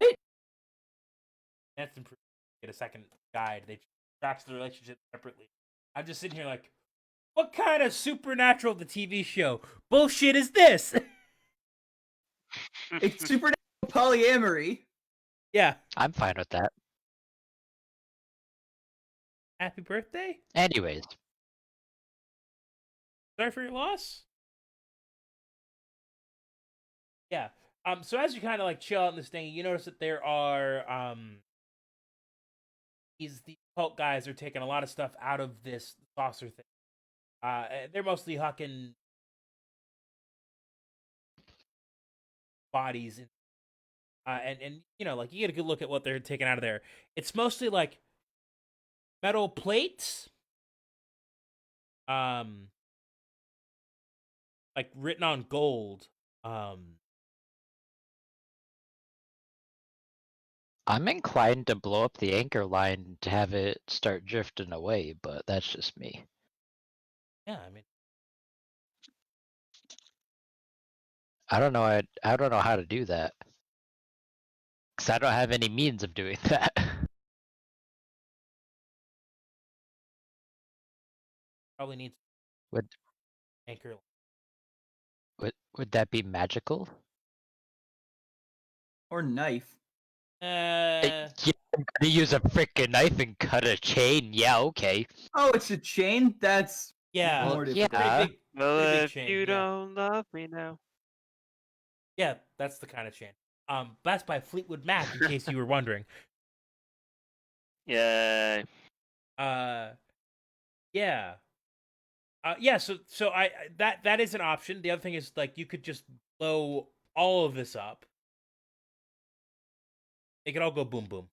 That's improved. Get a second guide. They tracks the relationship separately. I'm just sitting here like, what kind of supernatural the TV show bullshit is this? It's supernatural polyamory. Yeah. I'm fine with that. Happy birthday. Anyways, Sorry for your loss. Yeah. So as you kind of like chill out in this thing, you notice that there are these cult guys are taking a lot of stuff out of this saucer thing. They're mostly hucking bodies in, and you know, like you get a good look at what they're taking out of there. It's mostly like metal plates, like written on gold. I'm inclined to blow up the anchor line to have it start drifting away, but that's just me. Yeah, I mean, I don't know. I don't know how to do that because I don't have any means of doing that. probably needs Would anchor. would that be magical? Or knife. Yeah, I'm gonna use a freaking knife and cut a chain. Yeah, okay. Oh, it's a chain? That's Yeah, more Well, difficult. yeah. pretty big. Well, Pretty big if chain, you yeah. don't love me now. Yeah, that's the kind of chain. That's by Fleetwood Mac, in case you were wondering. Yay. Yeah. Yeah, so that is an option. The other thing is like you could just blow all of this up. It could all go boom boom.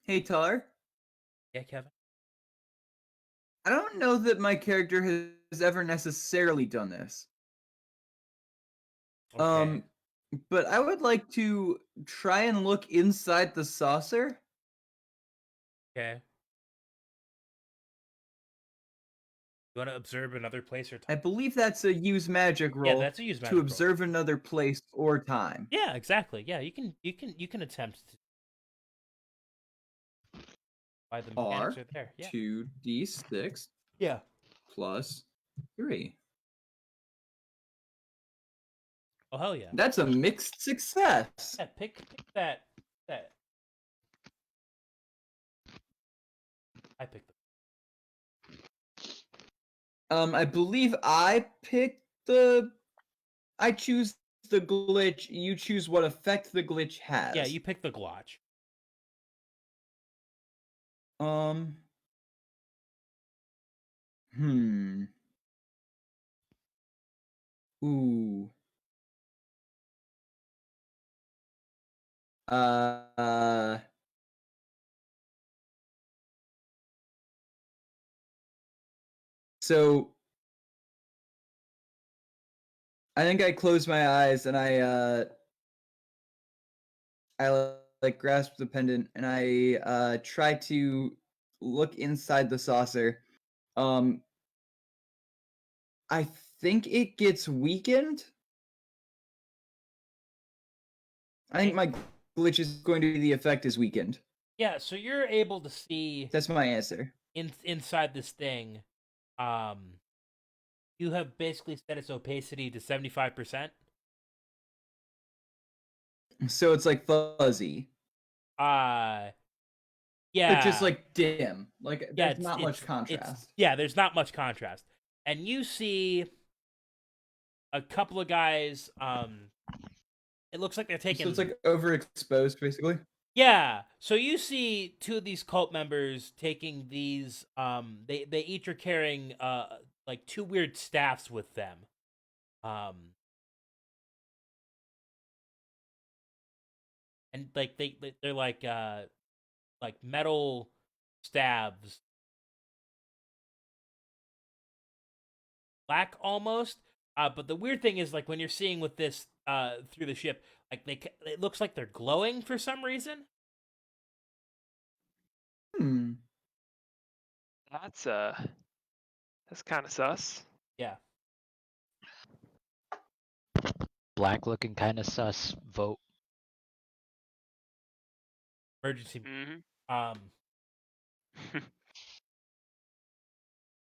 Hey Tar, Yeah, Kevin. I don't know that my character has ever necessarily done this. Okay. But I would like to try and look inside the saucer. Okay. You want to observe another place or I time? believe that's a use magic roll. Yeah, that's a use magic to roll. observe another place or time. Yeah, exactly. Yeah, you can attempt to. By the mechanics R are there. Yeah. 2d6 Yeah. plus 3. Oh hell yeah. That's a mixed success. Yeah, pick that. I picked them. I believe I choose the glitch, you choose what effect the glitch has. Yeah, you pick the glotch. Ooh. Uh. So I think I close my eyes and I like grasp the pendant and I try to look inside the saucer. I think it gets weakened. I think my glitch is going to be the effect is weakened. Yeah, so you're able to see That's my answer. inside this thing. you have basically set its opacity to 75%. So it's like fuzzy, Uh but just yeah. like dim. Like Yeah, there's not much contrast. yeah, there's not much contrast. And you see a couple of guys, it looks like they're taking So it's like overexposed, basically. Yeah. So you see two of these cult members taking these they each are carrying like two weird staffs with them. Um and like they're like metal stabs. Black almost. But the weird thing is like when you're seeing with this through the ship, like it looks like they're glowing for some reason. Hmm. That's kind of sus. Yeah. Black looking kind of sus. Vote. Emergency. Mm-hmm. Um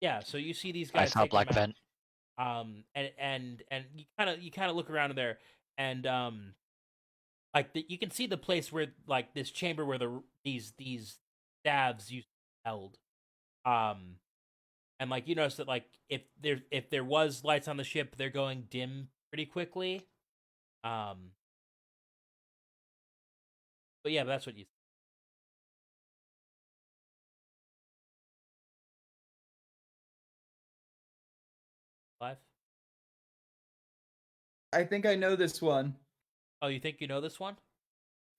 yeah, so you see these I guys saw taking black them out. vent. And you kind of look around there, and like you can see the place where like this chamber where these stabs used to be held. Um, and like you notice that like if there was lights on the ship, they're going dim pretty quickly. Um, but yeah, that's what you. Live. I think I know this one. Oh, you think you know this one?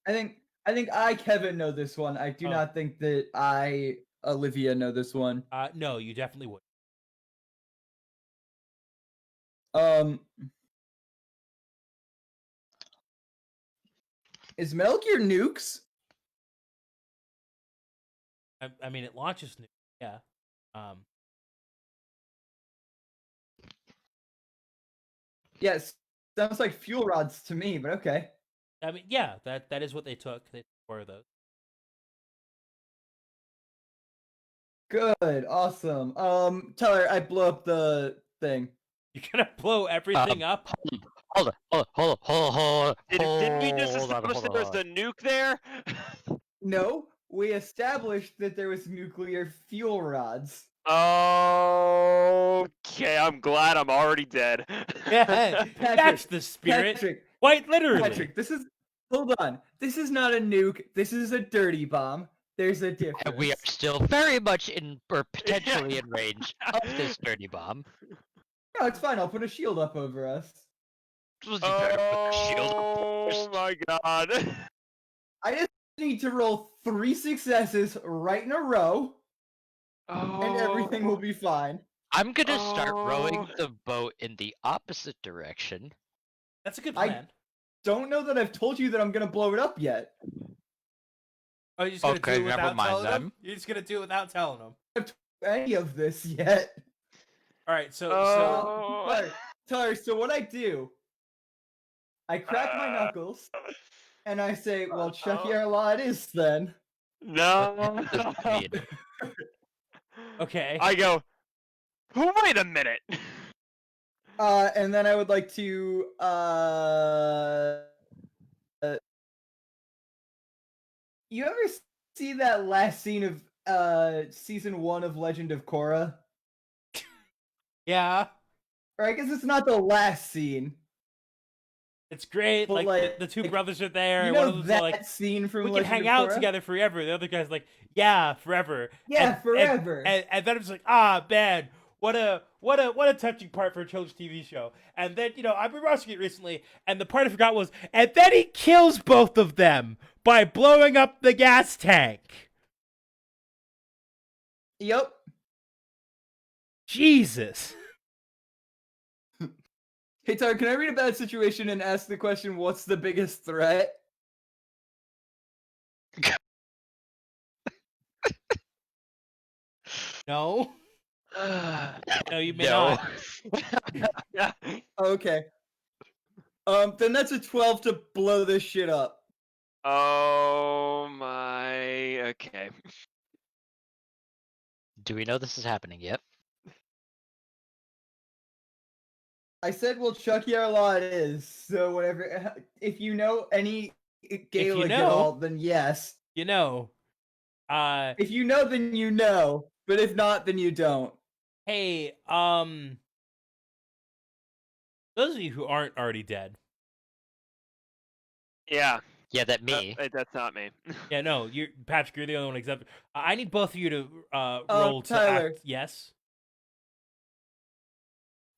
I think Kevin know this one. I do Oh. not think that Olivia know this one. No, you definitely would. Um is Metal Gear Nukes? I mean, it launches new. Yeah. Um, Yes. Sounds like fuel rods to me, but okay. I mean, yeah, that is what they took. They took 4 of those. Good, awesome. Tyler, I blew up the thing. You're gonna blow everything up. Hold on. Did we just Hold on, establish hold there was on. a nuke there? No, we established that there was nuclear fuel rods. Okay, I'm glad I'm already dead. Yeah, that's the spirit. Patrick, Quite literally. Patrick, hold on. This is not a nuke. This is a dirty bomb. There's a difference. And we are still very much in, or potentially in range of this dirty bomb. No, it's fine. I'll put a shield up over us. You better put the shield up Oh first. my god. I just need to roll 3 successes right in a row, and everything will be fine. I'm gonna start rowing Oh. the boat in the opposite direction. That's a good I- plan. Don't know that I've told you that I'm gonna blow it up yet. Oh, you're just gonna Okay, do it never without mind telling them? then. You're just gonna do it without telling them. Any of this yet? All right, so Oh. Tyler, so what I do, I crack my knuckles, and I say, well, Chucky Law it is then. No. What does that mean? okay. I go, wait a minute. And then I would like to, you ever see that last scene of, season 1 of Legend of Korra? Yeah, Or I guess it's not the last scene. it's great. But, Like the two brothers are there, You and one know of them's that like, scene from "We can Legend hang of out Korra? together forever." The other guy's like, "Yeah, forever." Yeah, And- forever. And then I'm just like, "Ah, man, what a touching part for a children's TV show." And then I've been watching it recently, and the part I forgot was, and then he kills both of them by blowing up the gas tank. Yep. Jesus. Hey, Tyler, can I read a bad situation and ask the question, what's the biggest threat? No. No, you may No. not. Okay. Then that's a 12 to blow this shit up. Oh my. Okay. Do we know this is happening yet? I said, well, Chucky Law it is. So whatever. If you know any Gaelic at know- all, then yes. You know, If you know, then you know. But if not, then you don't. hey, those of you who aren't already dead. Yeah, Yeah, that me. that's not me. Yeah, no, you're Patrick. You're the only one except. I need both of you to roll to Tyler. act. Yes.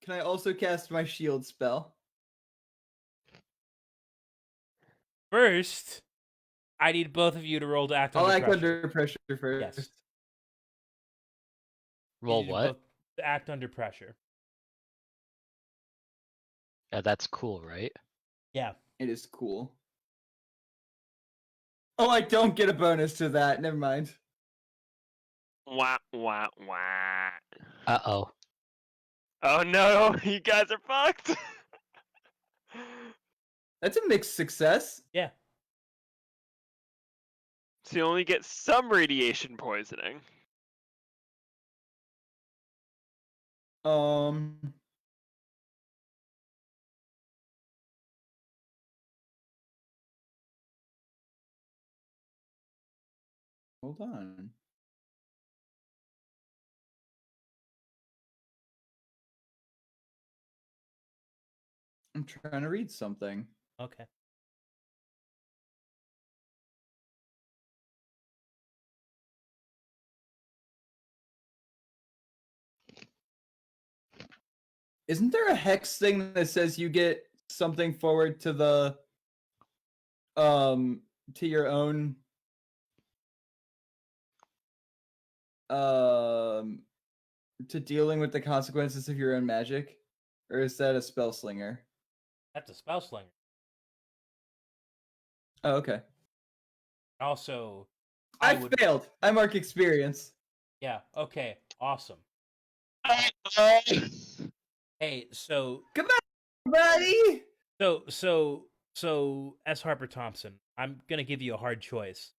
Can I also cast my shield spell? First, I need both of you to roll to act I'll under act pressure. under pressure first. Yes. Roll You do what? both to act under pressure. Yeah, that's cool, right? Yeah. It is cool. Oh, I don't get a bonus to that. Never mind. Wah wah wah. Uh-oh. Oh no, you guys are fucked. That's a mixed success. Yeah. So you only get some radiation poisoning. Hold on. I'm trying to read something. Okay. Isn't there a hex thing that says you get something forward to the to your own to dealing with the consequences of your own magic? Or is that a spell slinger? That's a spell slinger. Oh, okay. Also, I would. failed. I mark experience. Yeah. Okay. Awesome. Hey, so Buddy! So S. Harper Thompson, I'm gonna give you a hard choice.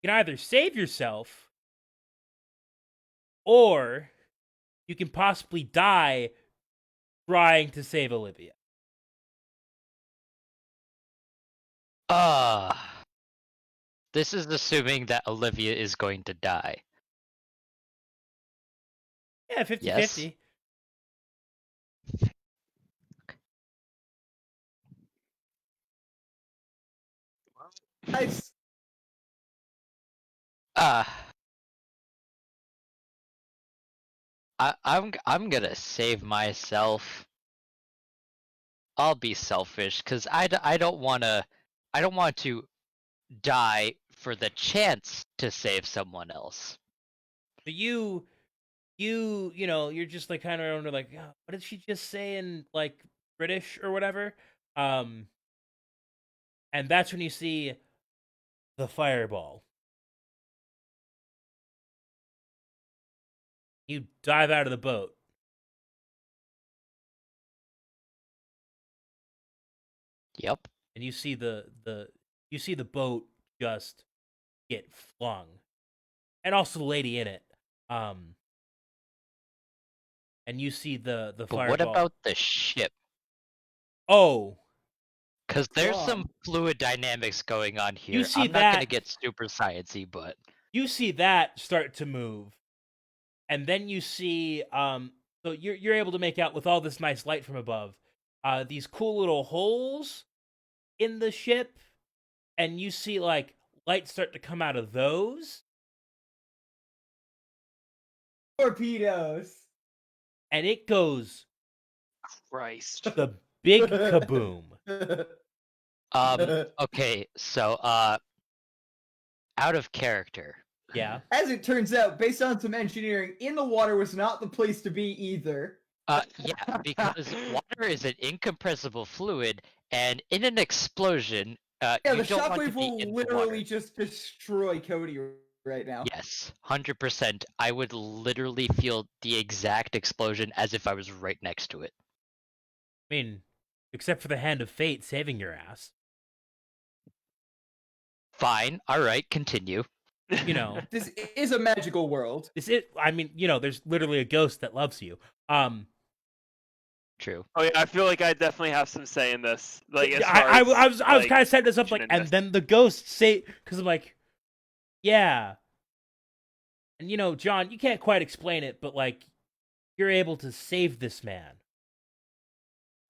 You can either save yourself, or you can possibly die trying to save Olivia. This is assuming that Olivia is going to die. Yeah, 50-50. Yes. Nice. I'm gonna save myself. I'll be selfish because I don't want to die for the chance to save someone else. But you know, you're just like kind of under like, "Oh, what did she just say in like British or whatever? And that's when you see the fireball. You dive out of the boat. Yep. And you see the boat just get flung. And also the lady in it. And you see the But fireball. what about the ship? Oh, Because there's Go some on. fluid dynamics going on here. You see I'm not gonna that- get super sciencey, but you see that start to move. And then you see so you're able to make out with all this nice light from above these cool little holes in the ship, and you see like light start to come out of those, Torpedoes. and it goes Christ. the big kaboom. okay, so out of character. Yeah. As it turns out, based on some engineering, in the water was not the place to be either. Yeah, because water is an incompressible fluid, and in an explosion, Yeah, you the don't want to shockwave be will in the literally water. just destroy Cody right now. Yes, 100%. I would literally feel the exact explosion as if I was right next to it. I mean, except for the hand of fate saving your ass. Fine. All right. Continue. You know, This is a magical world. I mean, you know, there's literally a ghost that loves you. True. Oh yeah, I feel like I definitely have some say in this. Like as Yeah, far I as was like, kind of setting this up like, in and this. then the ghosts say, because I'm like, yeah, and John, you can't quite explain it, but like, you're able to save this man.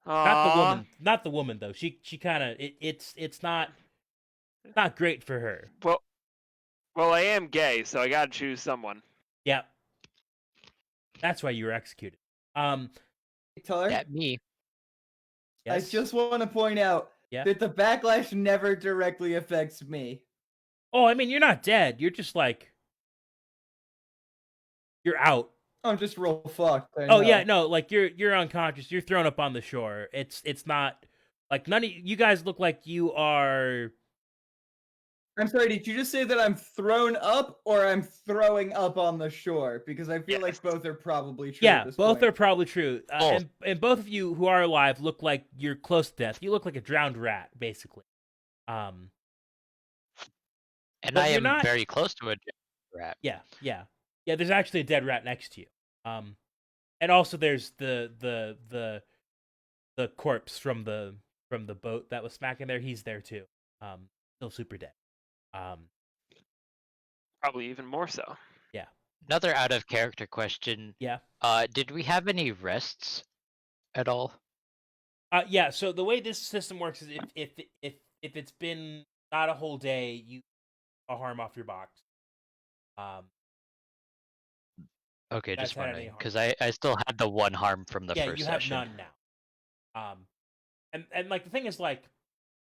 Aww. Not the woman though. She kind of it's not great for her. Well, I am gay, so I gotta choose someone. Yep, that's why you were executed. Tyler, That me. I Yes. just want to point out Yeah. that the backlash never directly affects me. Oh, I mean, you're not dead. You're just like you're out. I'm just real fucked. I Oh know. yeah, no, like you're unconscious. You're thrown up on the shore. It's not like none of you guys look like you are. I'm sorry, did you just say that I'm thrown up or I'm throwing up on the shore? Because I feel Yes. like both are probably true Yeah, at this both point. are probably true. Both. And both of you who are alive look like you're close to death. You look like a drowned rat, basically. And But I you're am not. very close to a rat. Yeah. There's actually a dead rat next to you. And also there's the corpse from the boat that was smacking there. He's there too. Still super dead. Probably even more so. Yeah. Another out of character question. Yeah. Did we have any rests at all? Yeah. So the way this system works is if it's been not a whole day, you a harm off your box. Okay, That's just had any wondering harm. because I still had the one harm from the Yeah, first you have session. none now. And like the thing is like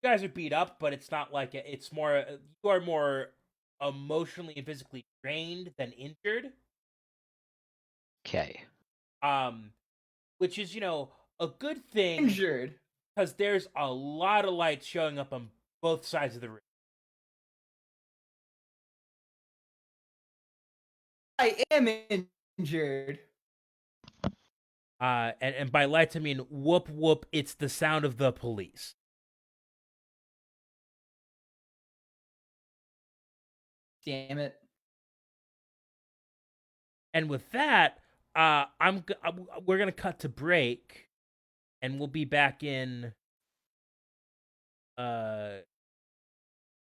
you guys are beat up, but it's not like it's more you are more emotionally and physically drained than injured. Okay. Which is a good thing Injured. because there's a lot of lights showing up on both sides of the room. I am injured. And by lights I mean whoop whoop. It's the sound of the police. Damn it. And with that, we're gonna cut to break, and we'll be back in a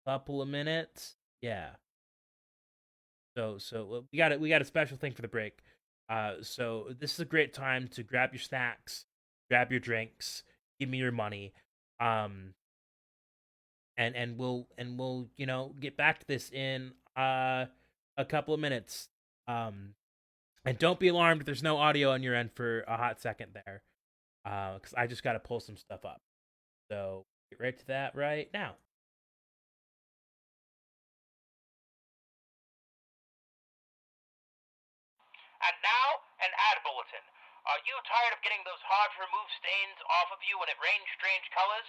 couple of minutes. Yeah. So we got a special thing for the break. So this is a great time to grab your snacks, grab your drinks, give me your money, and we'll get back to this in a couple of minutes. And don't be alarmed if there's no audio on your end for a hot second there, because I just got to pull some stuff up. So get right to that right now. And now, an ad bulletin. Are you tired of getting those hard-to-remove stains off of you when it rains strange colors?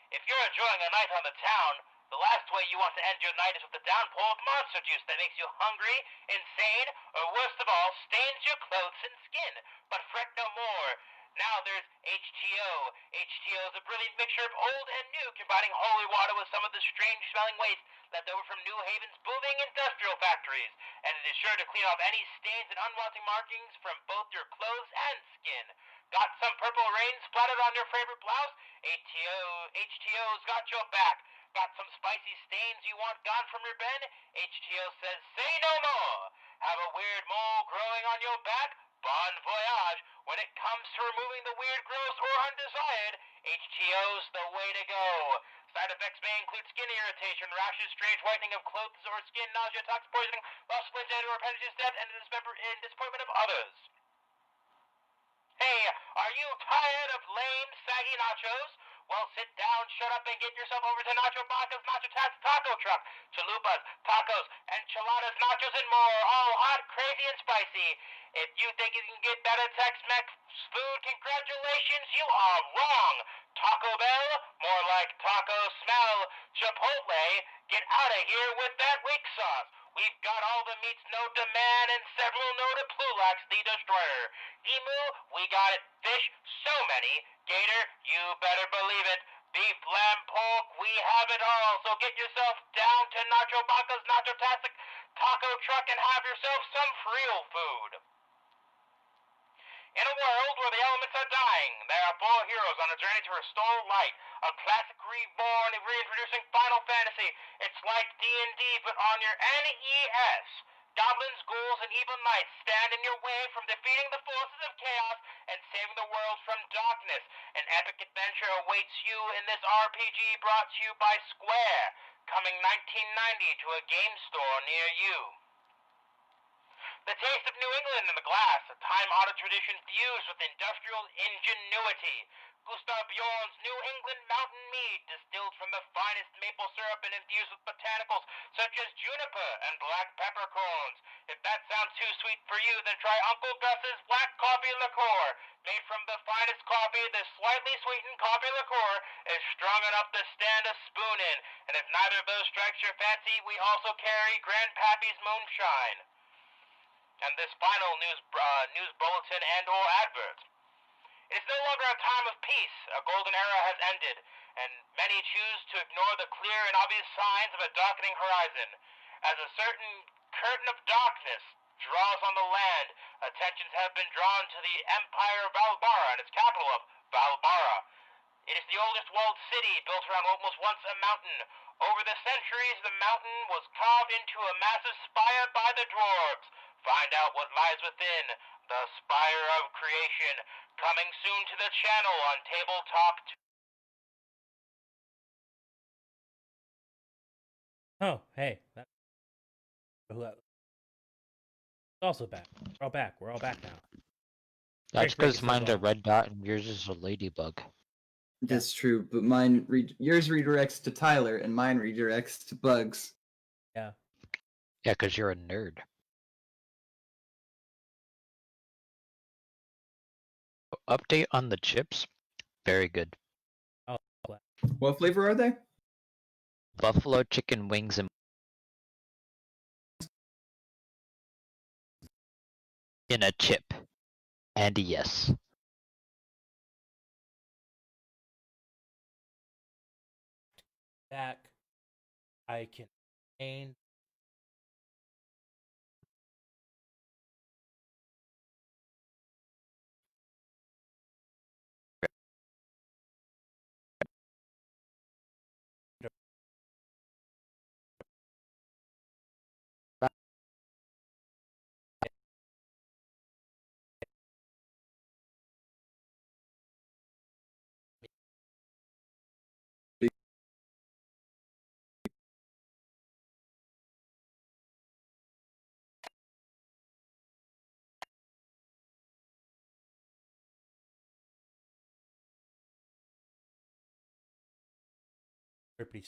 If you're enjoying a night on the town, the last way you want to end your night is with a downpour of monster juice that makes you hungry, insane, or worst of all, stains your clothes and skin. But fret no more. Now there's H2O. H2O is a brilliant mixture of old and new, combining holy water with some of the strange-smelling waste left over from New Haven's booming industrial factories. And it is sure to clean off any stains and unwanted markings from both your clothes and skin. Got some purple rain splattered on your favorite blouse? H2O's got your back. Got some spicy stains you want gone from your bed? H2O says say no more. Have a weird mole growing on your back? Bon voyage. When it comes to removing the weird, gross, or undesired, H2O's the way to go. Side effects may include skin irritation, rashes, strange whitening of clothes or skin, nausea, toxic poisoning, loss of limbs or appendages, death, and disappointment of others. Hey, are you tired of lame, saggy nachos? Well, sit down, shut up, and get yourself over to Nacho Baca's Nacho Taco Truck. Chalupas, tacos, enchiladas, nachos, and more, all hot, crazy, and spicy. If you think you can get better Tex-Mex food, congratulations, you are wrong. Taco Bell, more like taco smell. Chipotle, get out of here with that weak sauce. We've got all the meats known to man and several known to Plulax the Destroyer. Emu, we got it. Fish, so many. Gator, you better believe it. Beef, lamb, pork, we have it all. So get yourself down to Nacho Baca's Nacho Taco Truck and have yourself some real food. In a world where the elements are dying, there are four heroes on a journey to restore light. A classic reborn, reintroducing Final Fantasy. It's like D&D, but on your NES. Goblins, ghouls, and evil knights stand in your way from defeating the forces of chaos and saving the world from darkness. An epic adventure awaits you in this RPG brought to you by Square, coming 1990 to a game store near you. The taste of New England in the glass, a time-honored tradition fused with industrial ingenuity. Gustav Bjorn's New England Mountain Mead, distilled from the finest maple syrup and infused with botanicals such as juniper and black peppercorns. If that sounds too sweet for you, then try Uncle Gus's Black Coffee Liqueur. Made from the finest coffee, this slightly sweetened coffee liqueur is strong enough to stand a spoon in. And if neither of those strikes your fancy, we also carry Grandpappy's Moonshine. And this final news bulletin and/or advert. It is no longer a time of peace. A golden era has ended, and many choose to ignore the clear and obvious signs of a darkening horizon. As a certain curtain of darkness draws on the land, attentions have been drawn to the Empire of Valbara and its capital of Valbara. It is the oldest walled city built around what was once a mountain. Over the centuries, the mountain was carved into a massive spire by the dwarves. Find out what lies within the Spire of Creation, coming soon to the channel on Tabletop 2. Oh, hey, that's also back. We're all back. We're all back now. That's break because it so mine's a long. red dot and yours is a ladybug. That's true, but yours redirects to Tyler, and mine redirects to Bugs. Yeah. Yeah, because you're a nerd. Update on the chips? Very good. What flavor are they? Buffalo chicken wings and in a chip. And yes. Back. I can gain. Pretty.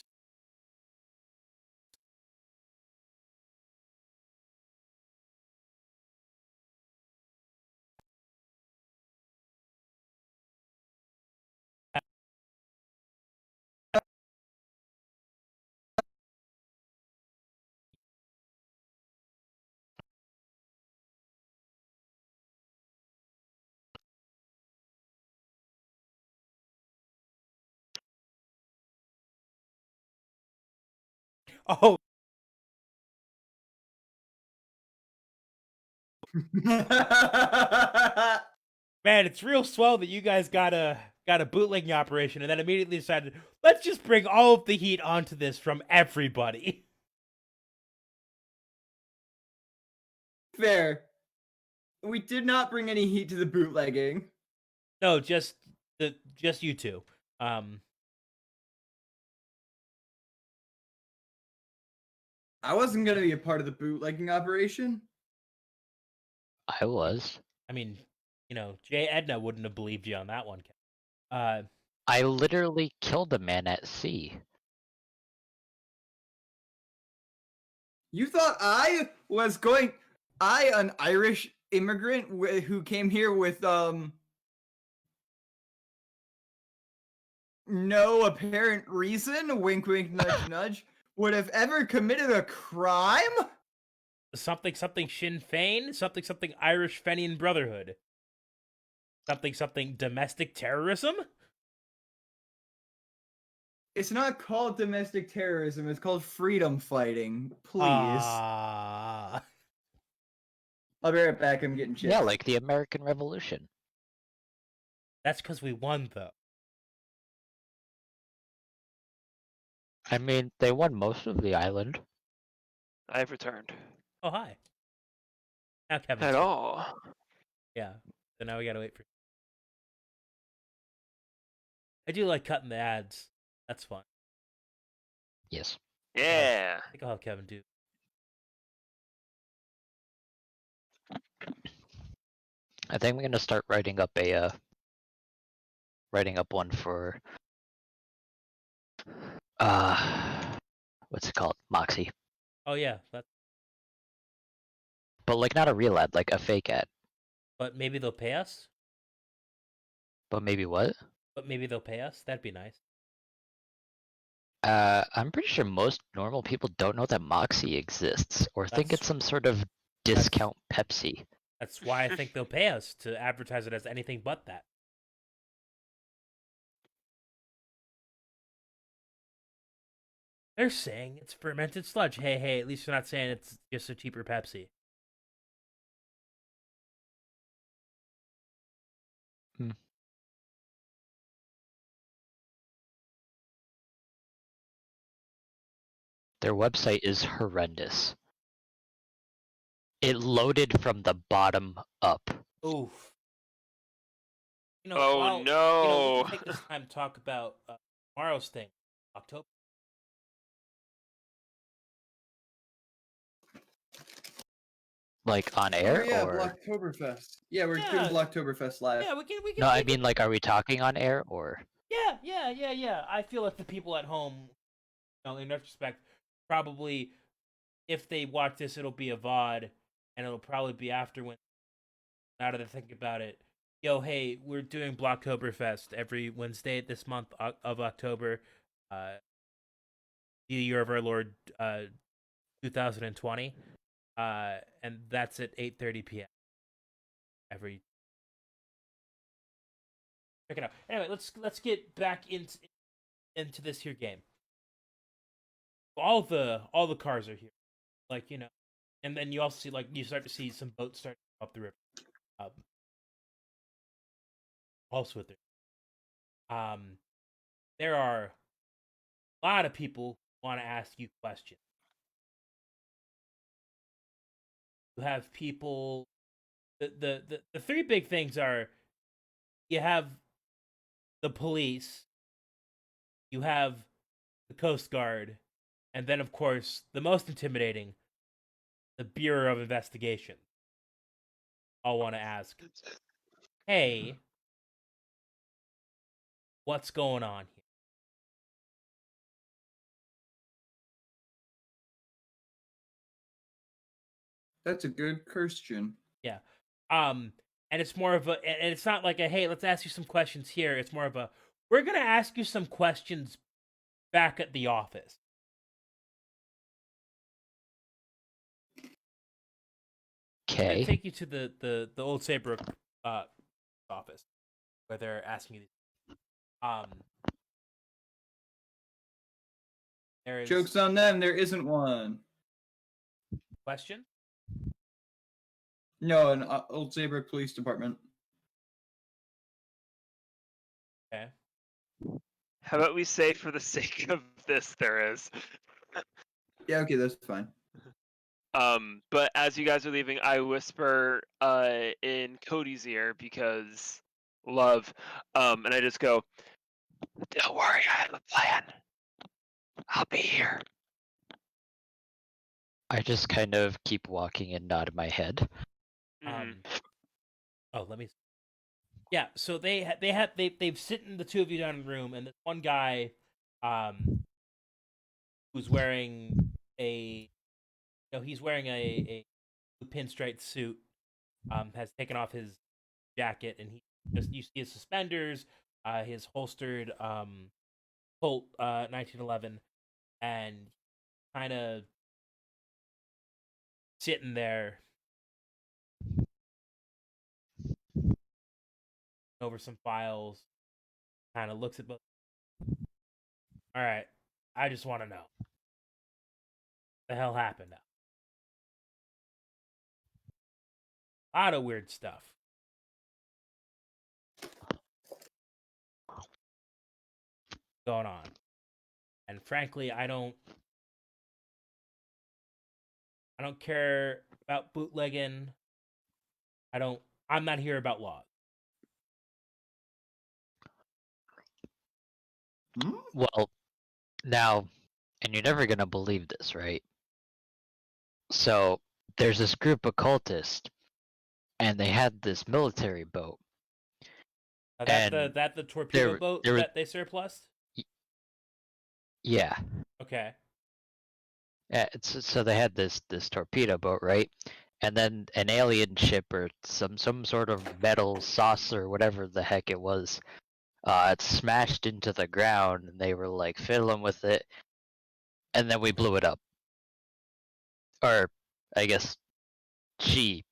Oh, man, it's real swell that you guys got a bootlegging operation and then immediately decided, let's just bring all of the heat onto this from everybody. Fair. We did not bring any heat to the bootlegging. No, just you two. I wasn't gonna be a part of the bootlegging operation. I was. I mean, you know, Jay Edna wouldn't have believed you on that one. I literally killed a man at sea. You thought I, an Irish immigrant who came here with no apparent reason, wink wink nudge nudge, would have ever committed a crime? Something Sinn Fein, something Irish Fenian Brotherhood, something domestic terrorism. It's not called domestic terrorism. It's called freedom fighting. Please. I'll be right back. I'm getting chips. Yeah, like the American Revolution. That's because we won, though. I mean, they won most of the island. I've returned. Oh, hi. Now Kevin's At here. all. Yeah. So now we gotta wait for. I do like cutting the ads. That's fun. Yes. Yeah. I think I'll have Kevin do. I think I'm gonna start writing up one for what's it called? Moxie. Oh yeah, that's. But like not a real ad, like a fake ad. But maybe they'll pay us. But maybe what? But maybe they'll pay us. That'd be nice. I'm pretty sure most normal people don't know that Moxie exists or think That's- it's some sort of discount Pepsi. That's why I think they'll pay us to advertise it as anything but that. They're saying it's fermented sludge. Hey, at least they're not saying it's just a cheaper Pepsi. Their website is horrendous. It loaded from the bottom up. Oof. Oh, while, we no. can take this time to talk about tomorrow's thing, October. Like on Oh air yeah, or Blocktoberfest. Yeah, we're Yeah. doing Blocktoberfest live. Yeah, we can. no? I we can- mean, like, are we talking on air or? Yeah. I feel like the people at home, in retrospect, probably, if they watch this, it'll be a VOD, and it'll probably be after when. Now that I think about it, hey, we're doing Blocktoberfest every Wednesday this month of October, the year of our Lord, 2020, and that's at 8:30 p.m. every. Check it out. Anyway, let's get back into this here game. All the cars are here, and then you also see you start to see some boats starting up the river. Also with it, there are a lot of people who want to ask you questions. You have people. The three big things are you have the police, you have the Coast Guard, and then of course the most intimidating, the Bureau of Investigation. I'll want to ask, hey, what's going on here? That's a good question. Yeah. And it's more of and it's not like a, hey, let's ask you some questions here. It's more of a, we're going to ask you some questions back at the office. I'm gonna Okay. take you to the old Saybrook office where they're asking you these. There is Joke's on them, there isn't one. question. No, an Old Saybrook Police Department. Okay. How about we say, for the sake of this, there is. Yeah, okay, that's fine. But as you guys are leaving, I whisper in Cody's ear because love. And I just go, "Don't worry, I have a plan. I'll be here." I just kind of keep walking and nod my head. Oh, let me. Yeah, so they've sitting the two of you down in the room, and this one guy, who's wearing he's wearing a pinstripe suit, has taken off his jacket, and you see his suspenders, his holstered Colt 1911, and kind of sitting there over some files, kind of looks at both. All right, I just want to know what the hell happened now. A lot of weird stuff. going on. And frankly, I don't care about bootlegging. I'm not here about laws. Well, now, and you're never gonna believe this, right? So there's this group of cultists, and they had this military boat. That And the torpedo boat there was, that they surplused? yeah. Okay. So they had this torpedo boat, right? And then an alien ship or some sort of metal saucer, whatever the heck it was, it smashed into the ground, and they were like fiddling with it, and then we blew it up. Or I guess she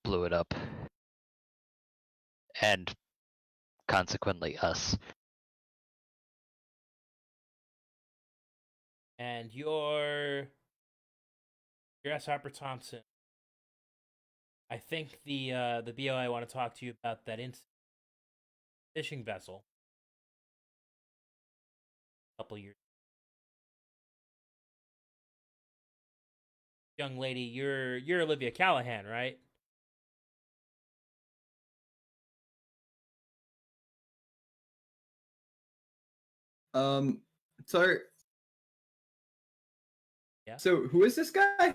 blew it up, and consequently us. And you're S. Harper Thompson. I think the BOI want to talk to you about that fishing vessel. A couple years. Young lady, you're Olivia Callahan, right? Sorry. Yeah. So who is this guy?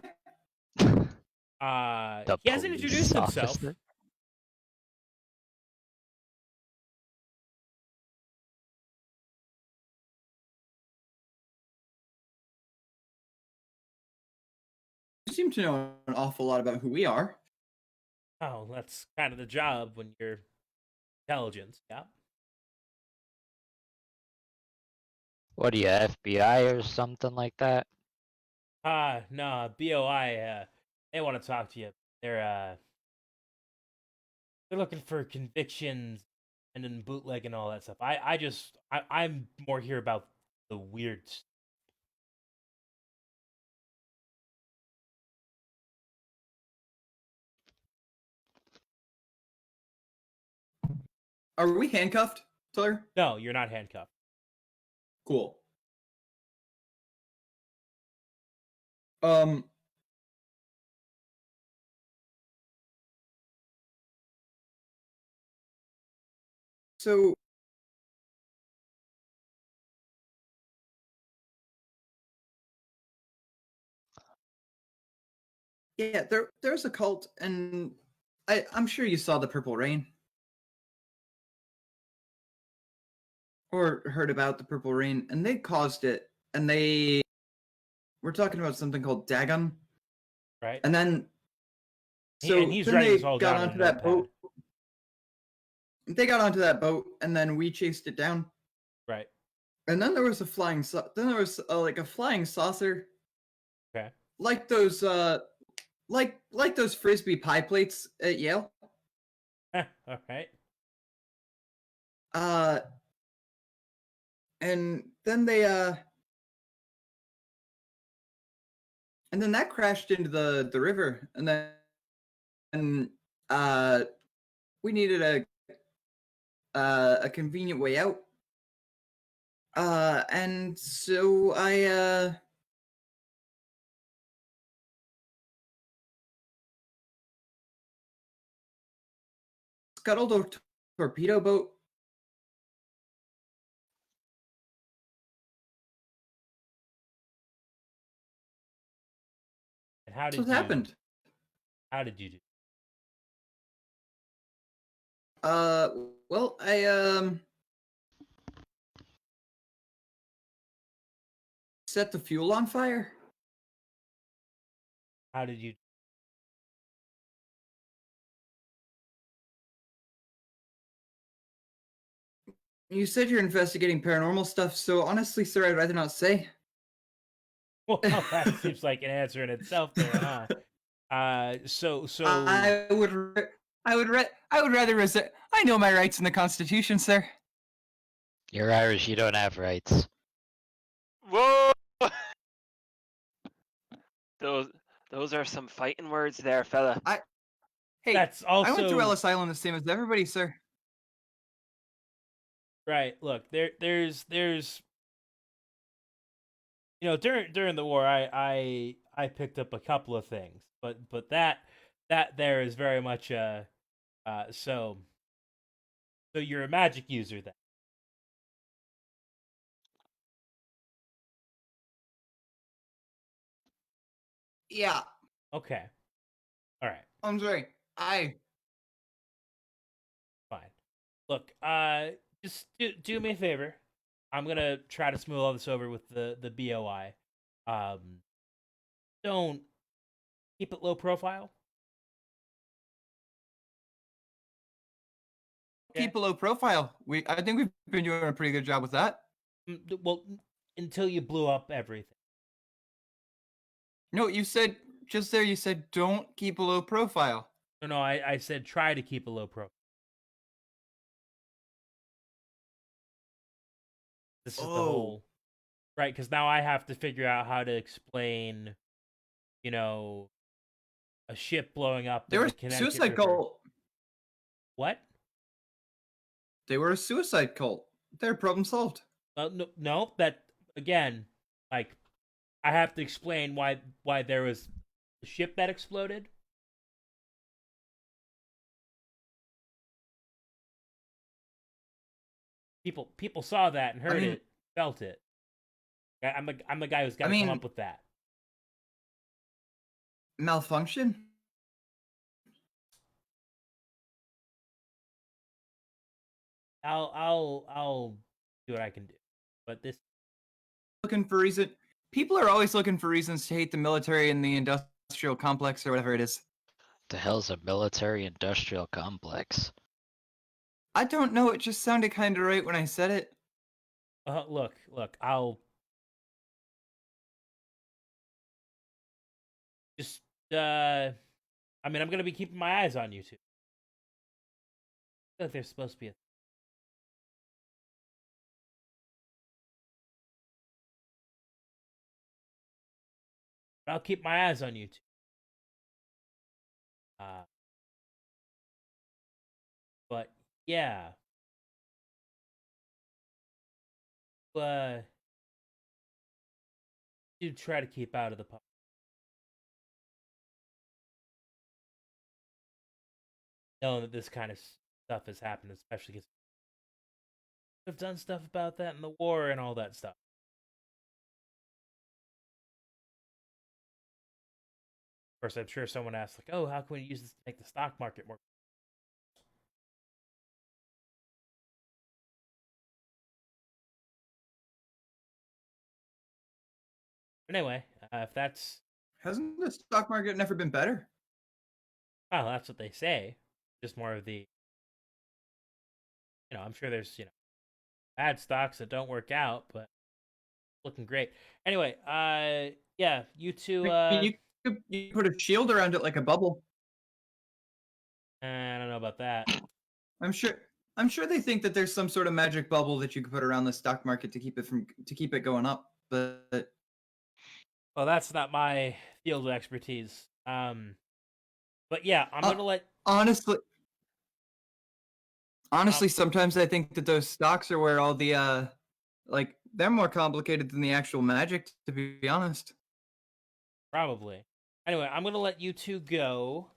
The He hasn't police introduced himself. officer? You seem to know an awful lot about who we are. Oh, that's kind of the job when you're intelligence, yeah. What are you, FBI or something like that? No, BOI, they want to talk to you. They're looking for convictions and then bootleg and all that stuff. I'm more here about the weird stuff. Are we handcuffed, sir? No, you're not handcuffed. Cool. So yeah, there's a cult, and I'm sure you saw the Purple Rain. Or heard about the Purple Rain, and they caused it, and we're talking about something called Dagon. Right? And then And he's then writing they this all got down in a onto that notepad. boat. They got onto that boat, and then we chased it down. Right. And then there was a flying then there was like a flying saucer. Okay. Like those like those frisbee pie plates at Yale. All right. And then and then that crashed into the river, and then we needed a convenient way out. And so I scuttled a torpedo boat. And how That's did what happened. How did you do? Well, I set the fuel on fire. How did you? You said you're investigating paranormal stuff, so honestly, sir, I'd rather not say. Well, that seems like an answer in itself, there, huh? So I would rather reserve. I know my rights in the Constitution, sir. You're Irish, you don't have rights. Whoa! Those are some fighting words there, fella. Hey, that's also I went through Ellis Island the same as everybody, sir. right. Look, there's during the war, I picked up a couple of things, but that there is very much so you're a magic user then. Yeah, Okay, all right, I'm sorry. fine. Look, just do me a favor. I'm gonna try to smooth all this over with the BOI. Um, don't keep it low profile. Yeah. Keep a low profile. I think we've been doing a pretty good job with that. Well, until you blew up everything. No, you said just there. You said don't keep a low profile. No, I said try to keep a low profile. This is the whole right, because now I have to figure out how to explain, you know, a ship blowing up They in were the a Connecticut suicide River. cult. What? They were a suicide cult. Their problem solved. No, that again, like I have to explain why there was a ship that exploded. People saw that and heard it, felt it. I'm the guy who's got to come up with that. Malfunction. I'll do what I can do, but this Looking for reason. People are always looking for reasons to hate the military and the industrial complex or whatever it is. The hell's a military-industrial complex? I don't know. It just sounded kind of right when I said it. look, I'll just I mean, I'm gonna be keeping my eyes on you two. I feel like there's supposed to be a. I'll keep my eyes on you two. But yeah, do try to keep out of the public. Knowing that this kind of stuff has happened, especially because we've done stuff about that in the war and all that stuff. Of course, I'm sure someone asked, like, "Oh, how can we use this to make the stock market more?" Anyway, if that's Hasn't the stock market never been better? well, that's what they say. Just more of the, I'm sure there's bad stocks that don't work out, but looking great. Anyway, yeah, you two. You put a shield around it like a bubble. I don't know about that. I'm sure they think that there's some sort of magic bubble that you could put around the stock market to keep it going up. But Well, that's not my field of expertise. But yeah, I'm gonna let. honestly, sometimes I think that those stocks are where all the like they're more complicated than the actual magic. To be honest. Probably. Anyway, I'm gonna let you two go.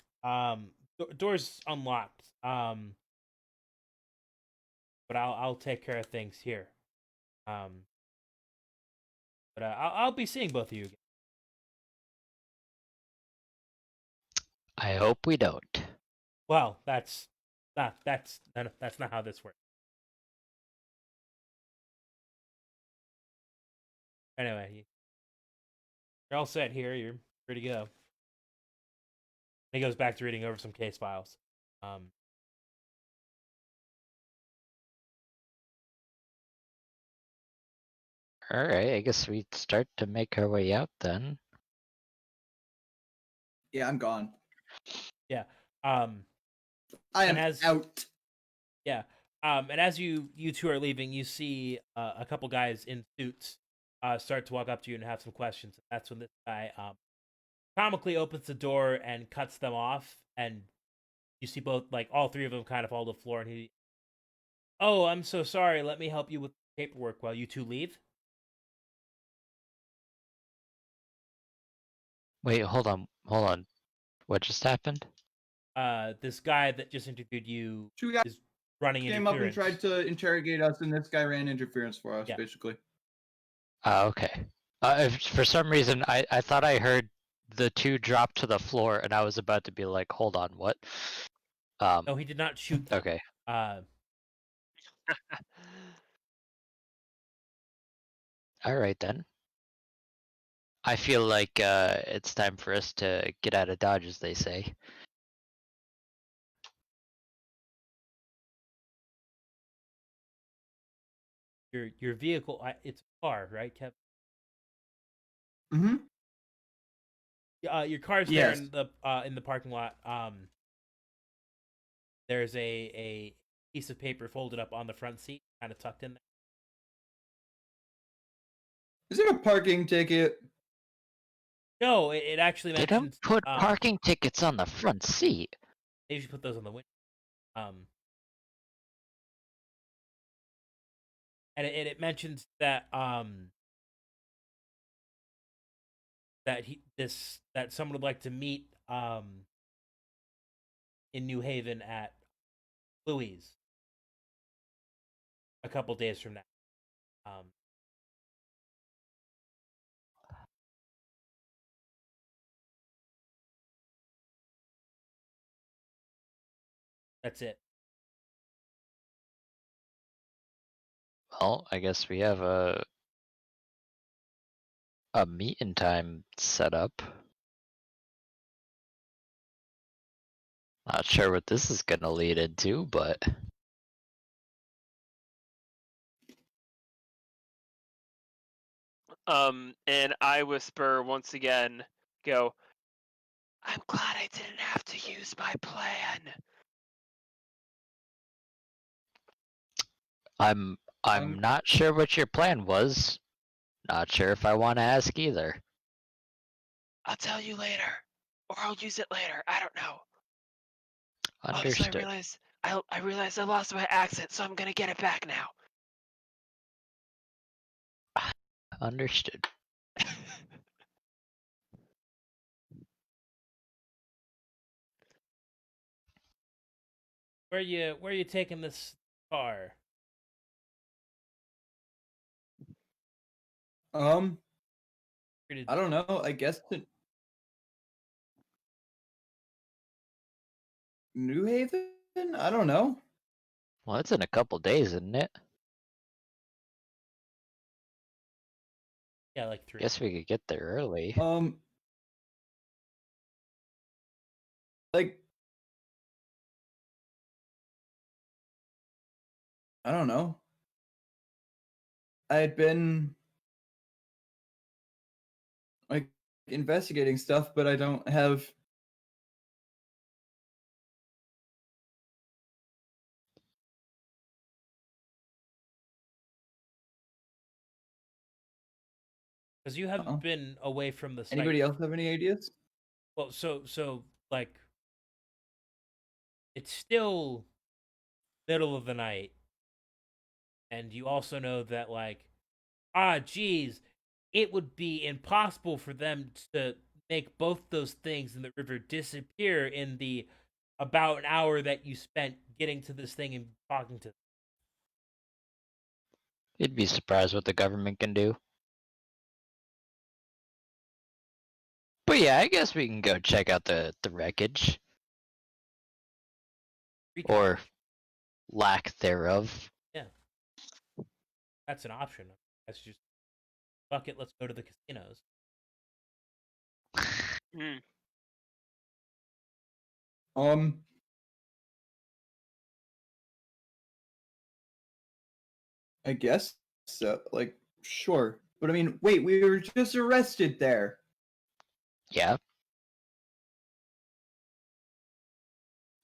Door's unlocked. But I'll take care of things here. But I'll be seeing both of you again. I hope we don't. Well, that's not how this works. Anyway, you're all set here. You're free to go. And he goes back to reading over some case files. Alright, I guess we start to make our way out then. Yeah, I'm gone. Yeah. I am out. Yeah. And as you two are leaving, you see a couple guys in suits start to walk up to you and have some questions. That's when this guy comically opens the door and cuts them off, and you see all three of them kind of fall to the floor, and he, "Oh, I'm so sorry. Let me help you with paperwork while you two leave." Wait, hold on. What just happened? This guy that just interviewed you Two guys is running came up and interference. tried to interrogate us, and this guy ran interference for us, Yeah. basically. Okay. For some reason, I thought I heard the two drop to the floor, and I was about to be like, hold on, what? No, he did not shoot them. Okay. All right then. I feel like it's time for us to get out of Dodge, as they say. Your vehicle, it's a car, right, Kev? Mm-hmm. Your car's there Yes. in the parking lot. There's a piece of paper folded up on the front seat, kind of tucked in there. Is it a parking ticket? No, it actually They don't mentions put parking tickets on the front seat. they usually put those on the window. And it mentions that that someone would like to meet in New Haven at Louis a couple days from now. That's it. Well, I guess we have a meeting time set up. Not sure what this is gonna lead into, but And I whisper once again, go, I'm glad I didn't have to use my plan. I'm not sure what your plan was. Not sure if I want to ask either. I'll tell you later. Or I'll use it later. I don't know. Understood. Also, I realized I lost my accent, so I'm gonna get it back now. Understood. Where you taking this car? I don't know. I guess to New Haven? I don't know. Well, it's in a couple days, isn't it? Yeah, like 3. Guess we could get there early. Like, I don't know. I had been like investigating stuff, but I don't have Because you haven't been away from the site. Anybody else have any ideas? Well, so like it's still middle of the night, and you also know that like, geez, it would be impossible for them to make both those things in the river disappear in the about an hour that you spent getting to this thing and talking to them. You'd be surprised what the government can do. But yeah, I guess we can go check out the wreckage. Or lack thereof. Yeah. That's an option. That's just, fuck it, let's go to the casinos. I guess so. Like, sure. But I mean, wait, we were just arrested there. Yeah.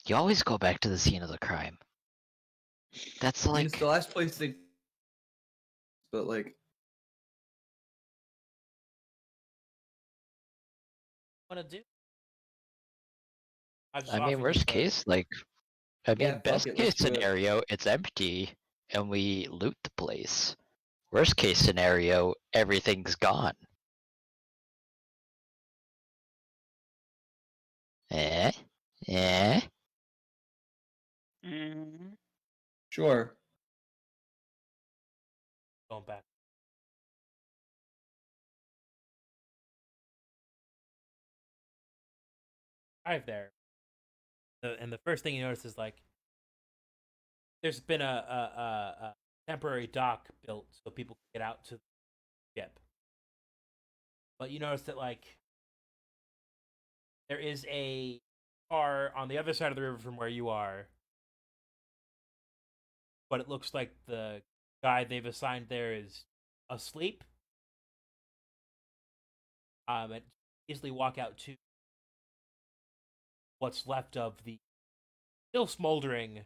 You always go back to the scene of the crime. That's I mean, like it's the last place they. But like, Want to do? I mean, worst case, like, Yeah, fuck best it, case let's do it. scenario, it's empty and we loot the place. Worst case scenario, everything's gone. Eh? Eh? Mhm. Sure. Going back. Drive there. And the first thing you notice is like there's been a temporary dock built so people can get out to the ship. But you notice that like there is a car on the other side of the river from where you are, but it looks like the guy they've assigned there is asleep. And easily walk out to what's left of the still smoldering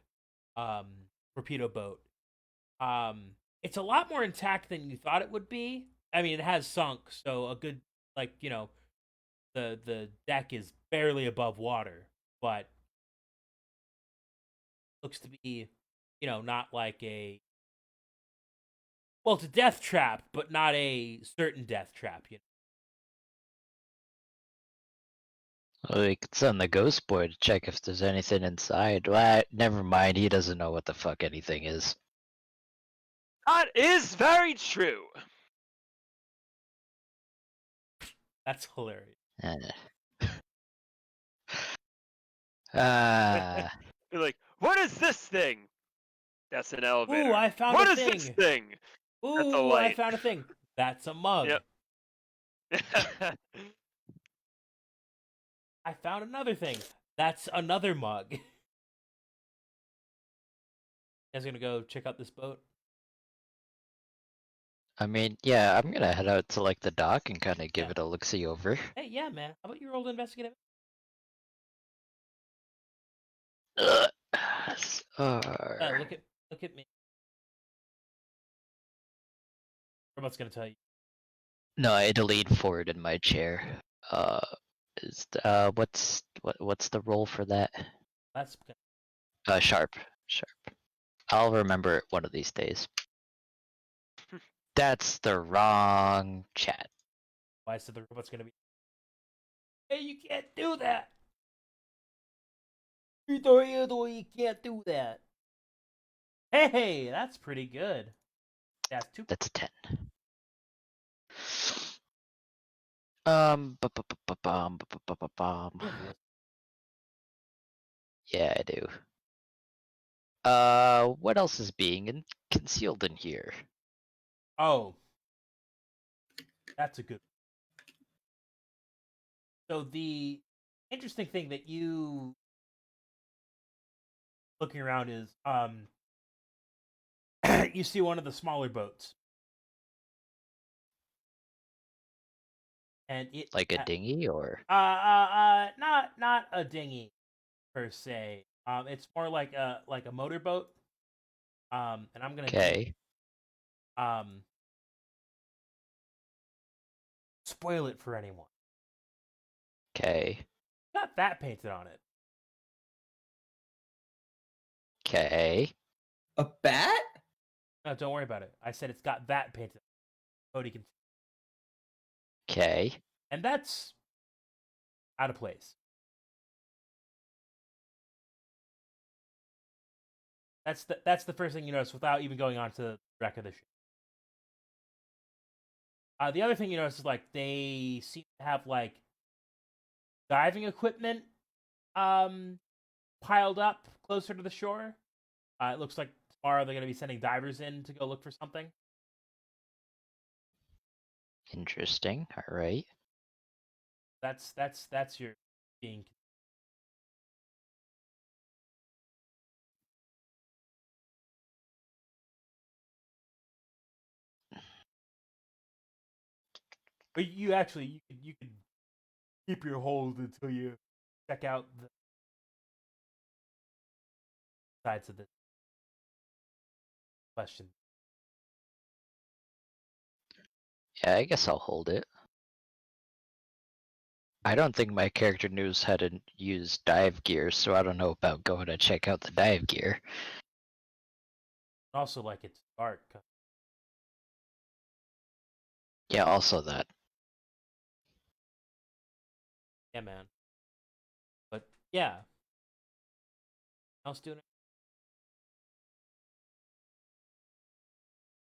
um, torpedo boat. It's a lot more intact than you thought it would be. I mean, it has sunk, so a good like the deck is barely above water, but looks to be not like a well, it's a death trap, but not a certain death trap. Well, we could send the ghost boy to check if there's anything inside. Well, never mind. He doesn't know what the fuck anything is. That is very true. That's hilarious. Eh. Ah. You're like, what is this thing? That's an elevator. Ooh, I found What a is this thing. thing? That's a Ooh, I light. found a thing. That's a mug. Yep. I found another thing. That's another mug. You guys gonna go check out this boat? I mean, yeah, I'm gonna head out to like the dock and kind of give Yeah. it a look-see over. Hey, yeah, man. How about you roll to investigate it? Look at me. Robot's gonna tell you. No, I had to lean forward in my chair. What's the roll for that? That's Sharp. I'll remember it one of these days. That's the wrong chat. why I said the robot's gonna be. Hey, you can't do that. You can't do that. Hey, that's pretty good. That's two. That's a 10. Bum. Yeah, I do. What else is being concealed in here? Oh, that's a good. So the interesting thing that you looking around is you see one of the smaller boats. And it Like a dinghy or? not a dinghy per se. It's more like a motorboat. And I'm gonna Okay. spoil it for anyone. Okay. Got that painted on it. Okay. A bat? No, don't worry about it. I said it's got that painted. Cody can, Okay. and that's out of place. That's the first thing you notice without even going on to the wreck of the ship. The other thing you notice is like they seem to have like diving equipment piled up closer to the shore. It looks like tomorrow they're going to be sending divers in to go look for something. Interesting. All right. That's your being. But you could keep your hold until you check out the sides of this question. Yeah, I guess I'll hold it. I don't think my character knows how to use dive gear, so I don't know about going to check out the dive gear. Also, like it's dark. Yeah, also that. Yeah, man. But Yeah. Else doing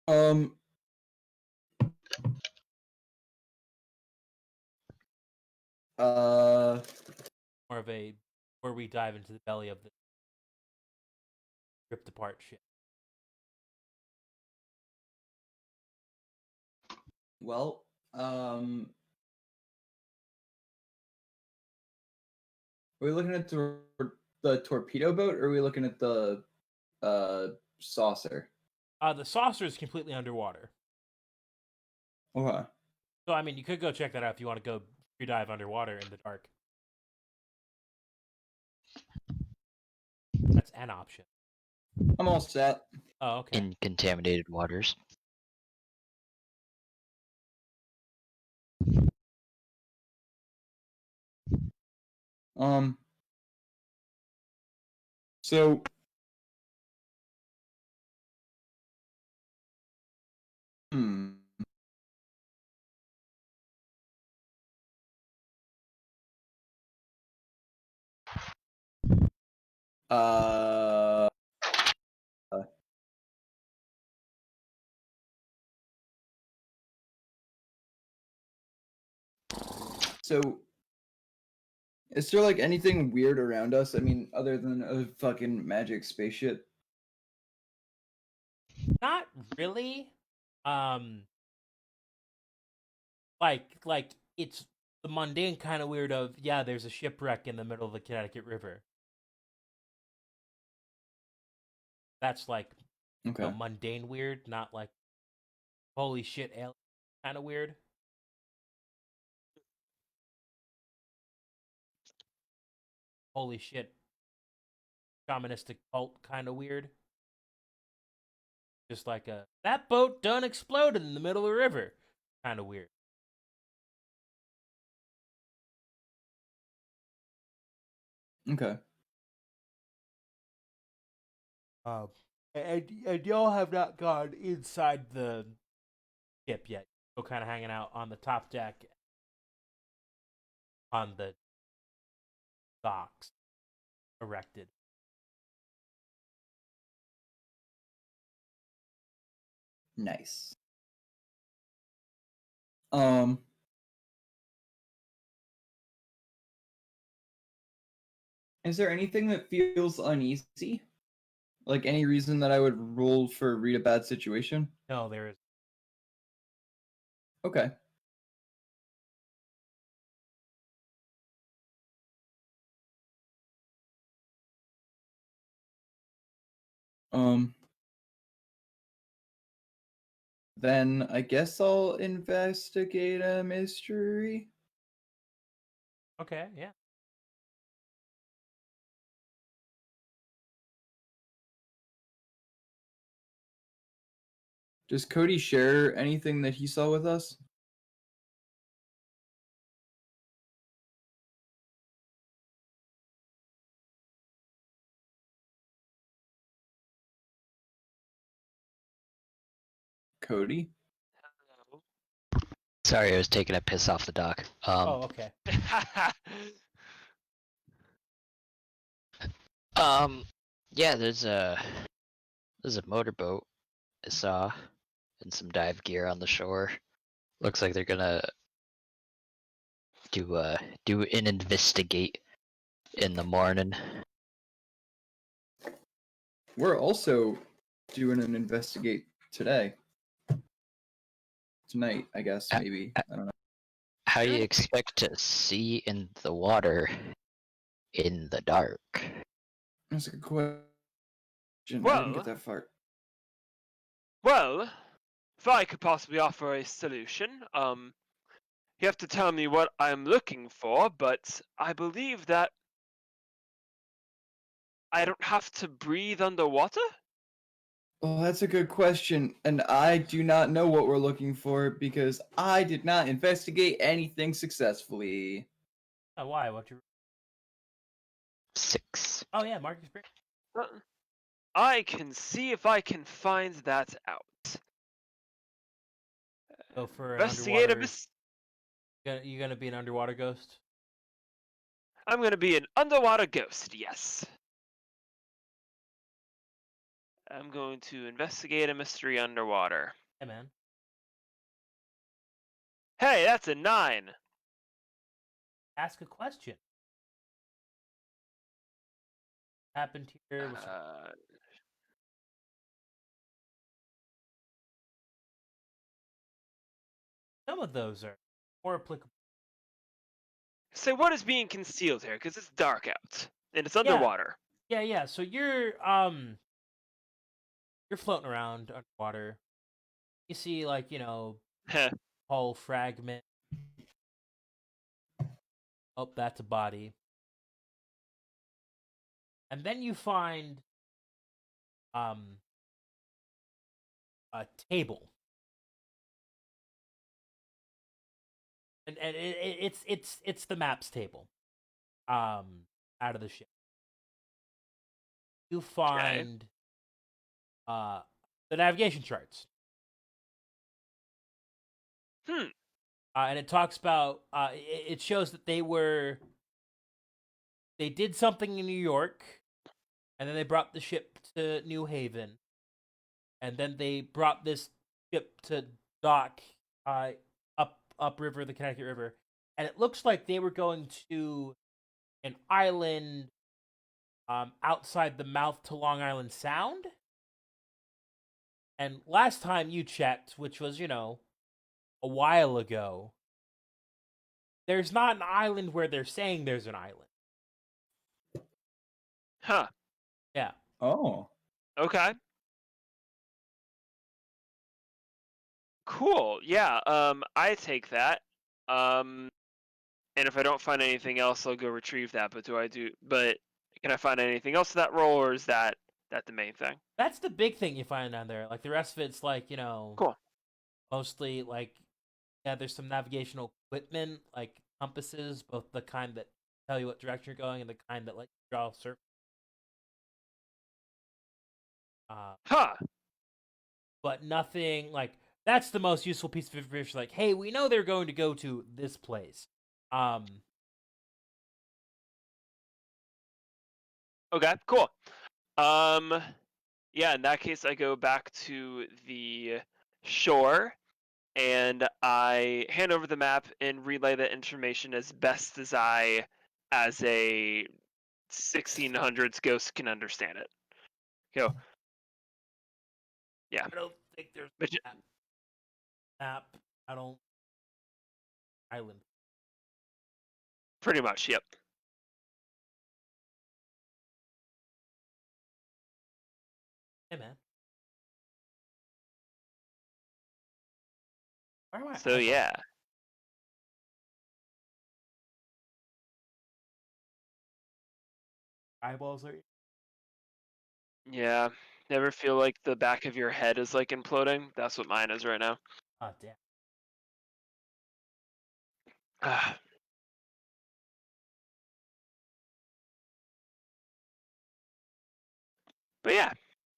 it? Um. More of a where we dive into the belly of the ripped apart ship. Well. Are we looking at the torpedo boat, or are we looking at the saucer? The saucer is completely underwater. Okay. So I mean, you could go check that out if you want to go free dive underwater in the dark. That's an option. I'm all set. Oh, okay. In contaminated waters. Um. So. Hmm. Uh. So, is there like anything weird around us? I mean, other than a fucking magic spaceship? Not really. Um, like it's the mundane kind of weird of yeah, there's a shipwreck in the middle of the Connecticut River. That's like Okay. mundane weird, not like holy shit alien kind of weird. Holy shit shamanistic cult kind of weird. Just like a that boat done exploded in the middle of the river kind of weird. Okay. And y'all have not gone inside the ship yet. Still kind of hanging out on the top deck, on the docks, erected. Nice. Um. Is there anything that feels uneasy? Like any reason that I would roll for read a bad situation? No, there is. Okay. Um. Then I guess I'll investigate a mystery. Okay, yeah. Does Cody share anything that he saw with us? Cody? Hello. Sorry, I was taking a piss off the dock. Oh, okay. Yeah, there's a motorboat I saw and some dive gear on the shore. Looks like they're gonna do an investigate in the morning. We're also doing an investigate today. Tonight, I guess, maybe. I don't know. How do you Should be. expect to see in the water in the dark? That's a good question. I didn't Well- get that far. Well, if I could possibly offer a solution, you have to tell me what I'm looking for, but I believe that I don't have to breathe underwater? Oh, that's a good question. And I do not know what we're looking for because I did not investigate anything successfully. Oh, why? What you? 6. Oh yeah, Mark experience. I can see if I can find that out. Go for an Investigate a underwater. You gonna be an underwater ghost? I'm gonna be an underwater ghost. Yes. I'm going to investigate a mystery underwater. Hey, man. Hey, that's a 9. Ask a question. Happened here with Uh, some of those are more applicable. so what is being concealed here? Because it's dark out and it's Yeah. underwater. Yeah. So you're floating around underwater. You see, like, Heh. hull fragment. Oh, that's a body. And then you find a table. And it's the maps table. Out of the ship. You find the navigation charts. And it talks about it shows that they did something in New York, and then they brought the ship to New Haven, and then they brought this ship to dock upriver, the Connecticut River, and it looks like they were going to an island outside the mouth to Long Island Sound. And last time you checked, which was, a while ago, there's not an island where they're saying there's an island. Huh. Yeah. Oh. Okay. Cool. Yeah. I take that. And if I don't find anything else, I'll go retrieve that. But can I find anything else to that role, or is that the main thing? That's the big thing you find down there. Like, the rest of it's like, Cool. mostly like, yeah, there's some navigational equipment, like compasses, both the kind that tell you what direction you're going and the kind that let you draw surface. Huh. But nothing like that's the most useful piece of information. Like, hey, we know they're going to go to this place. Okay. Cool. Yeah. In that case, I go back to the shore and I hand over the map and relay the information as best as as a 1600s ghost can understand it. Go. Yeah. I don't think there's But a map. I don't island. pretty much, yep. Hey, man. Where am I? So yeah. Eyeballs are. Yeah. Never feel like the back of your head is like imploding? That's what mine is right now. Oh, damn. But yeah.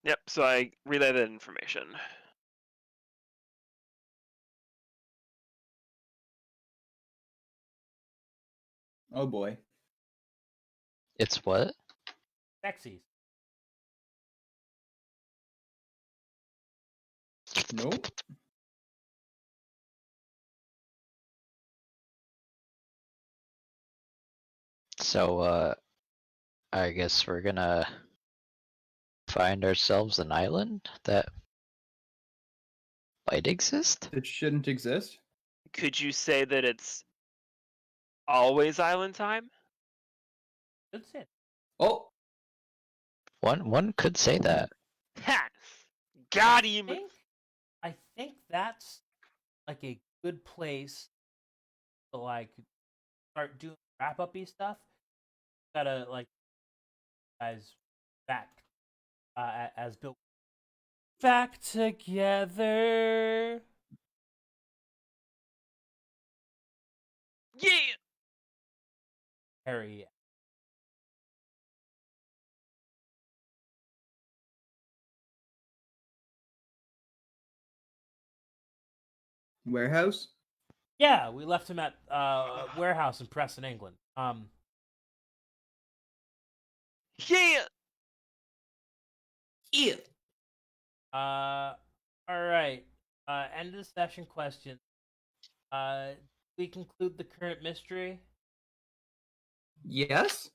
Yep, so I relay that information. Oh boy. It's what? Sexies. Nope. So, I guess we're gonna find ourselves an island that might exist? It shouldn't exist. Could you say that it's always island time? That's it. Oh. One could say that. Ha! Got him! I think that's like a good place to like start doing wrap up-y stuff. Gotta like guys back as Bill back together. Yeah! Harry. Warehouse? Yeah, we left him at warehouse in Preston, England. Yeah. Yeah. All right. End of the session question. We conclude the current mystery. Yes.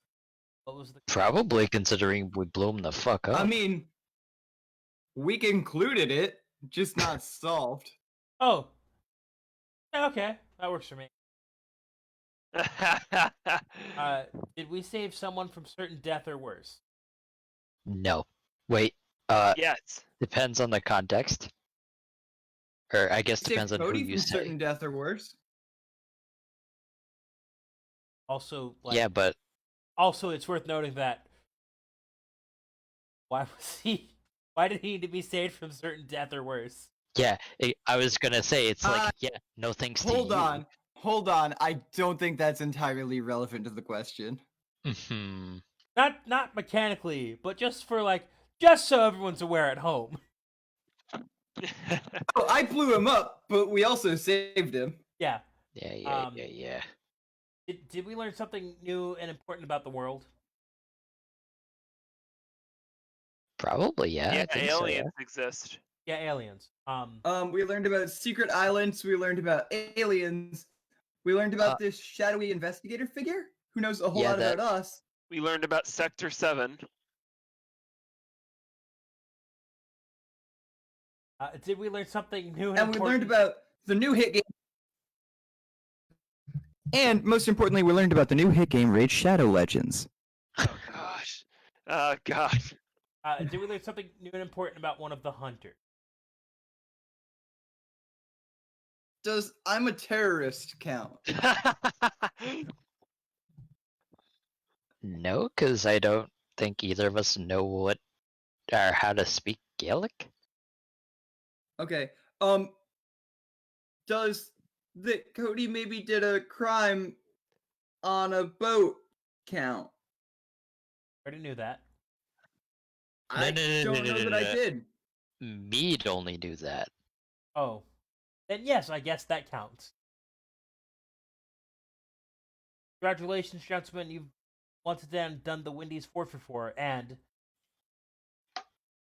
What was the Probably considering we blew him the fuck up. I mean, we concluded it, just not solved. Oh. Yeah, okay. That works for me. Did we save someone from certain death or worse? No. Wait. Yes. Depends on the context. Or I guess Save depends on who Cody you from say. certain death or worse. Also, like, Yeah, but also it's worth noting that why did he need to be saved from certain death or worse? yeah, I was gonna say it's like no thanks to you. Hold on. I don't think that's entirely relevant to the question. Hmm. Not mechanically, but just so everyone's aware at home. Oh, I blew him up, but we also saved him. Yeah. Yeah. Did we learn something new and important about the world? Probably, yeah. Yeah, I think aliens so, exist. Yeah, aliens. We learned about secret islands. We learned about aliens. We learned about this shadowy investigator figure who knows a whole Yeah, lot about us. We learned about Sector 7. Did we learn something new and And we learned important? about the new hit game. And most importantly, we learned about the new hit game, Raid Shadow Legends. Oh gosh. Oh gosh. Did we learn something new and important about one of the hunters? Does I'm a terrorist count? No, because I don't think either of us know what or how to speak Gaelic. Okay. Does that Cody maybe did a crime on a boat count? Already knew that. I don't know that I did. Me'd only do that. Oh. Then yes, I guess that counts. Congratulations, gentlemen. You've once again done the Wendy's 4-for-4, and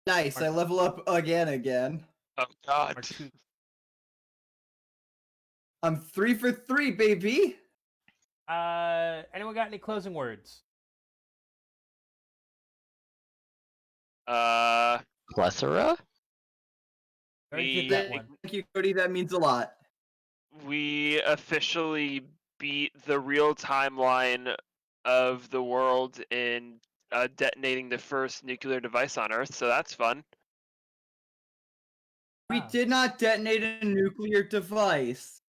Nice. I level up again. Oh god. our two. I'm 3 for 3, baby. Anyone got any closing words? Plethora? Already did We that one. Thank you, Cody. That means a lot. we officially beat the real timeline of the world in detonating the first nuclear device on Earth, so that's fun. We Wow. did not detonate a nuclear device.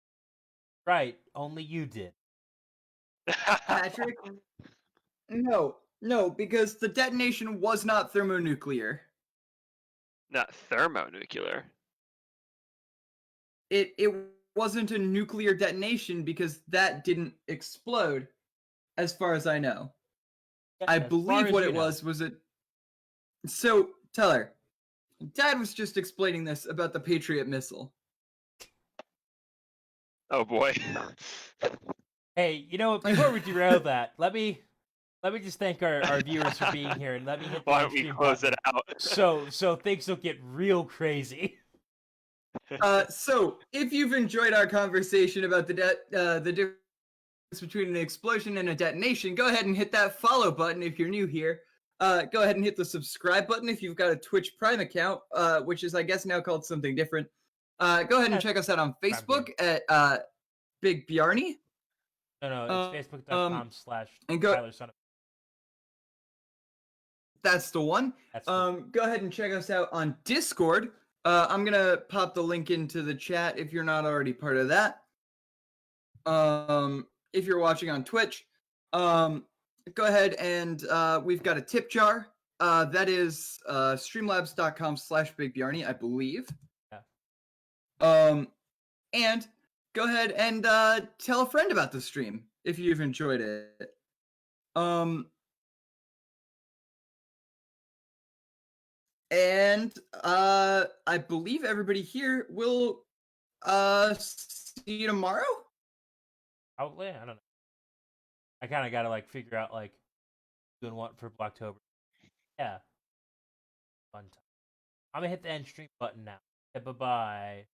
Right, only you did. Patrick? No, because the detonation was not thermonuclear. Not thermonuclear. It wasn't a nuclear detonation because that didn't explode, as far as I know. I As far believe as what you it know. was it. So, Teller, Dad was just explaining this about the Patriot missile. Oh boy. Hey, you know what? Before we derail that, let me just thank our viewers for being here, and let me hit the Why end don't we stream close button. it out? So things will get real crazy. So if you've enjoyed our conversation about the difference between an explosion and a detonation, go ahead and hit that follow button if you're new here. Go ahead and hit the subscribe button if you've got a Twitch Prime account, which is I guess now called something different. Go ahead and check us out on Facebook at Big Bjarny. No, it's and go- facebook.com/TylerSonOf. That's the one. That's the Go ahead and check us out on Discord. I'm gonna pop the link into the chat if you're not already part of that. If you're watching on Twitch, go ahead and we've got a tip jar. That is streamlabs.com/BigBjarny, I believe. Yeah. And go ahead and tell a friend about the stream if you've enjoyed it. And I believe everybody here will see you tomorrow. Probably, I don't know. I kind of gotta figure out doing what for Blacktober. Yeah. Fun time. I'm gonna hit the end stream button now. Yeah, bye bye.